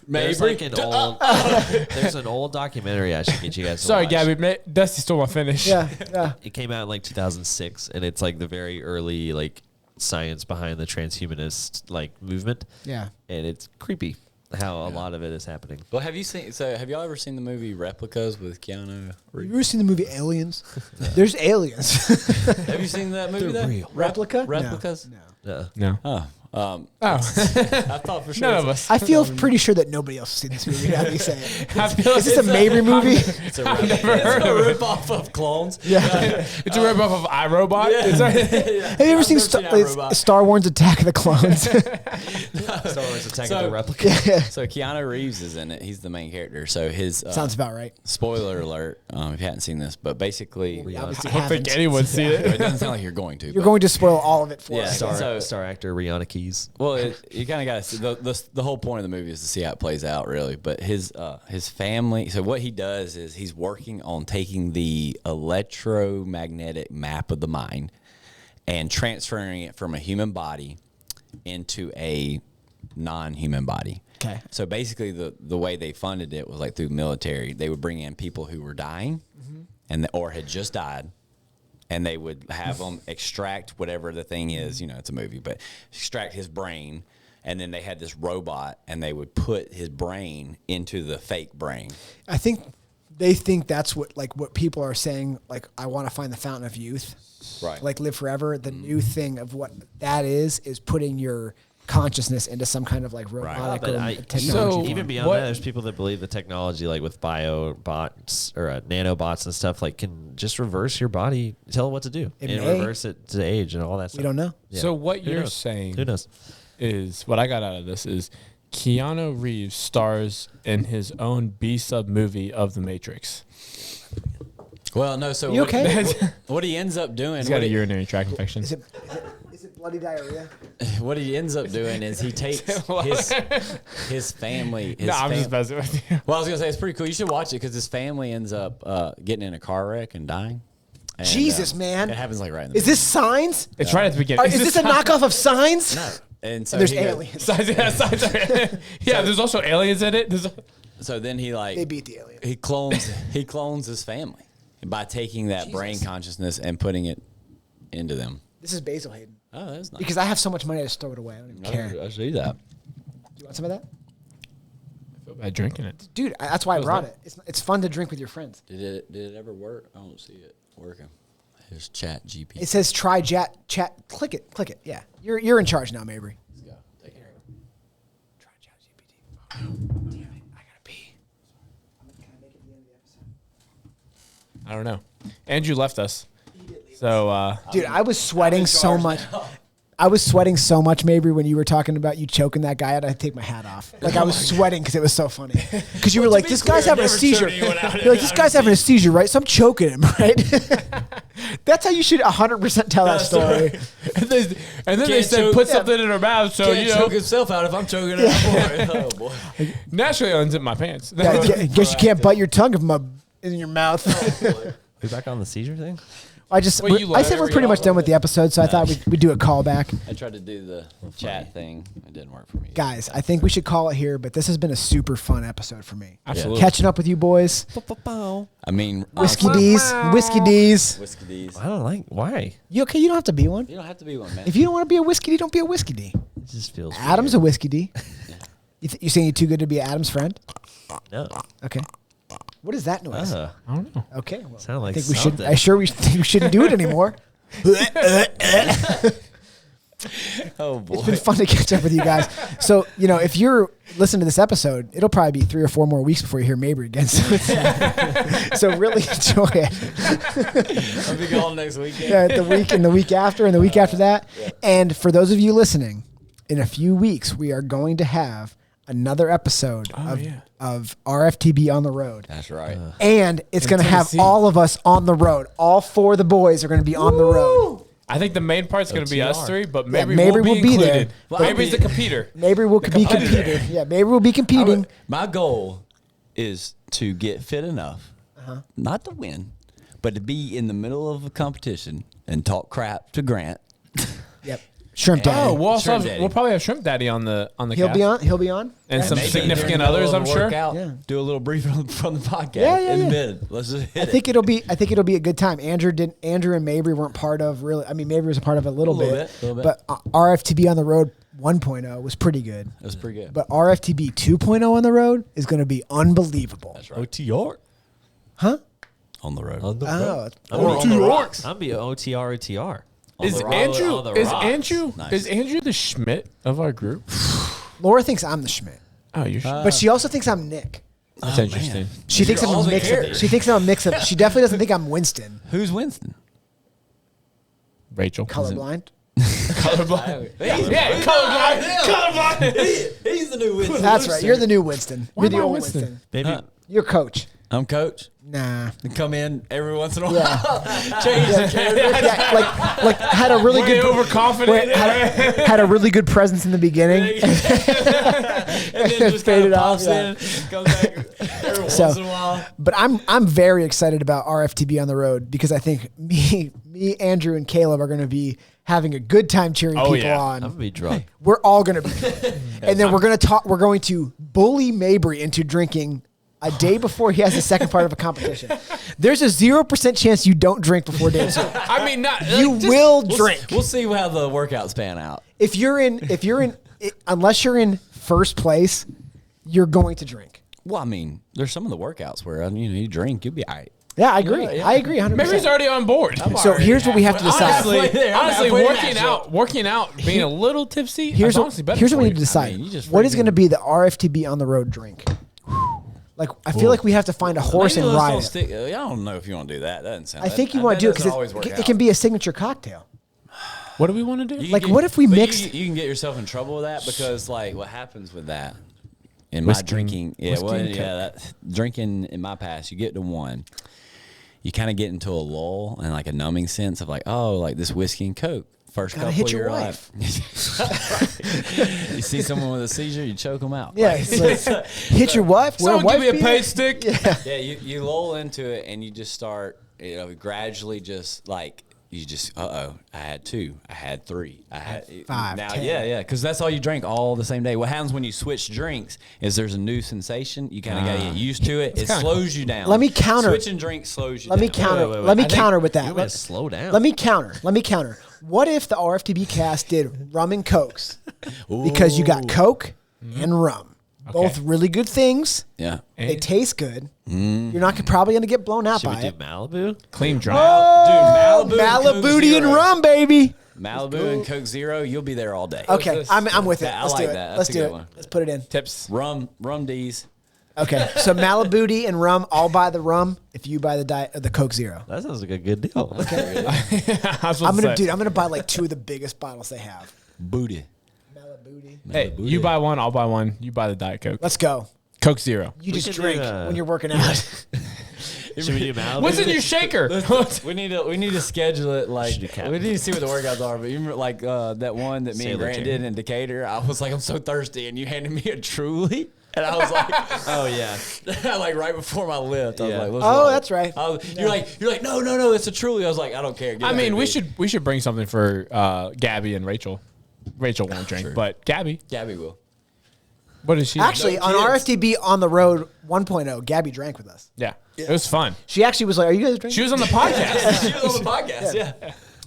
There's like an old there's an old documentary I should get you guys to Sorry, watch. Gabby. Dusty stole my finish. yeah. It came out in like 2006, and it's like the very early like science behind the transhumanist like movement. Yeah. And it's creepy. how a lot of it is happening. Well, have y'all ever seen the movie Replicas with Keanu Have Reeves? you ever seen the movie Aliens? There's aliens. Have you seen that movie? They're real. Replica? Replicas? No. No. Oh. Oh. I thought for sure. None of us. I feel pretty sure that nobody else has seen this movie. Now that you say it. I feel Is this a Mabry movie? It's a rip off of clones. Yeah. It's a rip off of iRobot. Have you ever seen Star Wars Attack of the Clones? Star Wars Attack of the Replica. So Keanu Reeves is in it. He's the main character. So his Sounds about right. spoiler alert. If you hadn't seen this, but basically, We obviously I don't think haven't. anyone's seen it. it doesn't sound like you're going to. You're going to spoil all of it for Yeah. us. Star actor Rihanna Keys. Well, you kind of got to see the whole point of the movie is to see how it plays out, really. But his family. So what he does is he's working on taking the electromagnetic map of the mind and transferring it from a human body into a non-human body. Okay. So basically, the way they funded it was like through military. They would bring in people who were dying, or had just died. And they would have them extract whatever the thing is. You know, it's a movie, but extract his brain. And then they had this robot, and they would put his brain into the fake brain. I think they think that's what people are saying. Like, I want to find the fountain of youth. Right. Like, live forever. The new thing of what that is putting your consciousness into some kind of like robotic But or technology. So- even beyond what- that, there's people that believe the technology, like with biobots or nanobots and stuff, like can just reverse your body, tell it what to do, It and may. reverse it to age and all that stuff. We don't know. Yeah. So what Who you're knows? saying Who knows? is what I got out of this is Keanu Reeves stars in his own B-sub movie of The Matrix. Well, no. So You okay? what he ends up doing? He's got a urinary tract infection. Is it bloody diarrhea? What he ends up doing is he takes his family. No, I'm just messing with you. Well, I was gonna say it's pretty cool. You should watch it because his family ends up getting in a car wreck and dying. And, Jesus, man. It happens like right in the Is this Signs? It's right at the beginning. Is this a knockoff of Signs? No. And so There's he goes- aliens. Yeah, there's also aliens in it. So then he They beat the alien. he clones his family by taking that brain consciousness and putting it into them. This is Basil Hayden. Oh, that's nice. Because I have so much money, I just throw it away. I don't even care. Do I see that. you want some of that? I feel bad drinking it. Dude, that's why I was brought that? it. It's fun to drink with your friends. Did it ever work? I don't see it working. Here's Chat GPT. It says try chat. Click it. Yeah. You're in charge now, Mabry. Let's go. Take it. Try chat GPT. Damn it. I gotta pee. Can I make it the end of the episode? I don't know. Andrew left us. So, Dude, I was sweating so much. I was sweating so much, Mabry, when you were talking about you choking that guy out. I had to take my hat off. Like, I was sweating because it was so funny. Because you were like, this guy's having a seizure. You're like, this guy's having a seizure, right? So I'm choking him, right? That's how you should 100% tell that story. and then they said choke- put something in her mouth. So, Can't you know, choke himself out if I'm choking it out. Oh boy. naturally I unzip my pants. Yeah, guess you can't bite your tongue in your mouth. We back on the seizure thing? I Well, you said learn we're every pretty much hour. done with the episode, so I thought we'd do a callback. I tried to do the chat thing. It didn't work for me. Guys, I think we should call it here, but this has been a super fun episode for me. Absolutely. Catching up with you boys. I mean, Whiskey D's. Whiskey D's. I don't like. Why? You okay? You don't have to be one. You don't have to be one, man. If you don't want to be a Whiskey D, don't be a Whiskey D. It just feels. Adam's a Whiskey D. You saying you're too good to be Adam's friend? No. Okay. What is that noise? I don't know. Okay. Well, Sounded like I think we something. should. We shouldn't do it anymore. Oh boy. It's been fun to catch up with you guys. So, if you're listening to this episode, it'll probably be 3 or 4 more weeks before you hear Mabry again. So really enjoy it. I'll be gone next weekend. Yeah, the week after, and the week after that. And for those of you listening, in a few weeks, we are going to have another episode of RFTB on the road. That's right. And it's going to have Tennessee. all of us on the road. All 4 of the boys are going to be on the road. I think the main part's going to be us three, but maybe Mabry we'll will be be there. included. But- Mabry's the competer. Mabry will be competing. Yeah, Mabry will be competing. My goal is to get fit enough, not to win, but to be in the middle of a competition and talk crap to Grant. Yep. Shrimp Daddy. Oh, we'll also Shrimp have, Daddy. we'll probably have Shrimp Daddy on the He'll cast. be on. He'll be on. And some Maybe significant during the others, middle I'm of the sure. workout, Yeah. Do a little briefing from the podcast. Yeah, in yeah. the mid. Let's just hit I think it'll be a good time. Andrew and Mabry weren't part of really. I mean, Mabry was a part of it a little bit. But RFTB on the road 1.0 was pretty good. It was pretty good. But RFTB 2.0 on the road is going to be unbelievable. That's right. OTR. Huh? On the road. On the Oh, road. it's- I'm gonna be on the OTR. rocks. I'm be OTR OTR. Is the road. Andrew On the is rocks. Andrew Nice. is Andrew the Schmidt of our group? Laura thinks I'm the Schmidt, Oh, you're but she also thinks I'm Nick. that's Oh, interesting. She thinks I'm all a the mix. characters. She thinks I'm a mix of. She definitely doesn't think I'm Winston. Who's Winston? Rachel. Colorblind. Colorblind. Yeah, colorblind. He's the new Winston. That's right. You're the new Winston. Why You're the am I old Winston? Winston. Maybe You're coach. I'm coach. Nah. And come in every once in a Yeah. while. Change the character. Yeah, like had a really Way good overconfident. had a really good presence in the beginning. And then just kind Faded of off, pops yeah. in, comes back every So- once in a while. But I'm very excited about RFTB on the road because I think me, Andrew, and Caleb are going to be having a good time cheering Oh, people yeah. on. I'm gonna be drunk. We're all going to be, and then we're going to bully Mabry into drinking a day before he has the second part of a competition. There's a 0% chance you don't drink before day 2. I mean, not You like, just- will drink. We'll see how the workouts pan out. If you're in, unless you're in first place, you're going to drink. Well, I mean, there's some of the workouts where you drink, you'll be all right. Yeah, I agree. Yeah. I agree 100%. Mary's already on board. So here's what we have to decide. Honestly, working out, being a little tipsy. Here's is honestly what, better here's for what we you. need to decide. mean, you just What is freaking- going to be the RFTB on the road drink? Like, I feel like we have to find a horse Maybe and let's ride don't it. stick- I don't know if you want to do that. That doesn't sound. I think you want to do it because it can be a signature cocktail. What do we want to do? Like, what if we but mixed- You can get yourself in trouble with that because, like, what happens with that in my Whiskey- drinking? Yeah, whiskey well, and yeah, that drinking in my past, you get to one, you kind of get into a lull and like a numbing sense of like, oh, like this whiskey and coke. First Gotta couple hit of your your wife. life. You see someone with a seizure, you choke them out. Yeah, it's like, hit your wife. wear Someone give me a wife pace beater. stick. Yeah, you lull into it and you just start, gradually just like you just, I had 2, I had 3, I had 5, now, 10. yeah, because that's all you drink all the same day. What happens when you switch drinks is there's a new sensation. You kind of got to get used to it. It slows you down. Let me counter. Switching drinks slows you Let down. me counter. wait, wait. Let me I think counter with You that. want to slow down. Let me counter. What if the RFTB cast did rum and cokes? Because you got Coke and rum. Both really good things. Yeah. They taste good. You're not probably going to get blown out Should by we do it. Malibu? Clean dry. Dude, Malibu and rum, baby. Malibu and Coke Zero, you'll be there all day. Okay, I'm with it. Yeah, I Let's like do it. that. Let's That's a do good it. one. Let's put it in. Tips. Rum D's. Okay, so Malibu and rum. I'll buy the rum if you buy the Coke Zero. That sounds like a good deal. I'm gonna buy like 2 of the biggest bottles they have. Booty. Malibu. Hey, you buy one, I'll buy one. You buy the Diet Coke. Let's go. Coke Zero. You We just can drink do, when you're working out. Should we do Malibu? What's in your shaker? We need to schedule it like Should do cap. we need to see what the workouts are. But you remember like that one that me and Sailor Grant chair. did in Decatur. I was like, I'm so thirsty, and you handed me a Truly, and I was like, Oh yeah. like right before my lift. I was Yeah. like, what's Oh, wrong? that's right. You're like, no, it's a Truly. I was like, I don't care. Give I it mean, to me. we should bring something for Gabby and Rachel. Rachel won't drink, true. but Gabby, Gabby will. what is she? Actually, No on kids. RFTB on the road 1.0, Gabby drank with us. yeah, it was fun. She actually was like, "Are you guys drinking?" She was on the podcast. She was on the podcast. Yeah.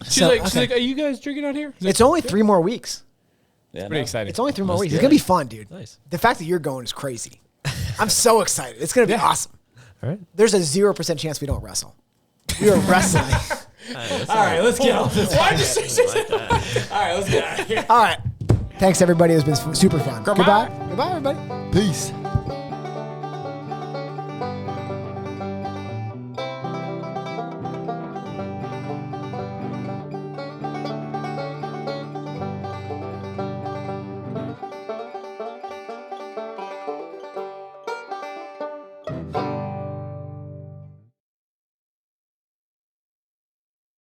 She's like, are you guys drinking out here? It's only 3 more weeks. Yeah, Pretty exciting. It's only 3 more Let's weeks. do It's gonna it. be fun, dude. Nice. The fact that you're going is crazy. I'm so excited. It's gonna be awesome. All right. There's a 0% chance we don't wrestle. We are wrestling. All right, let's get off this. Why'd you say All right, let's get out of here. All right. Thanks everybody. It's been super fun. Goodbye. Goodbye, everybody. Peace.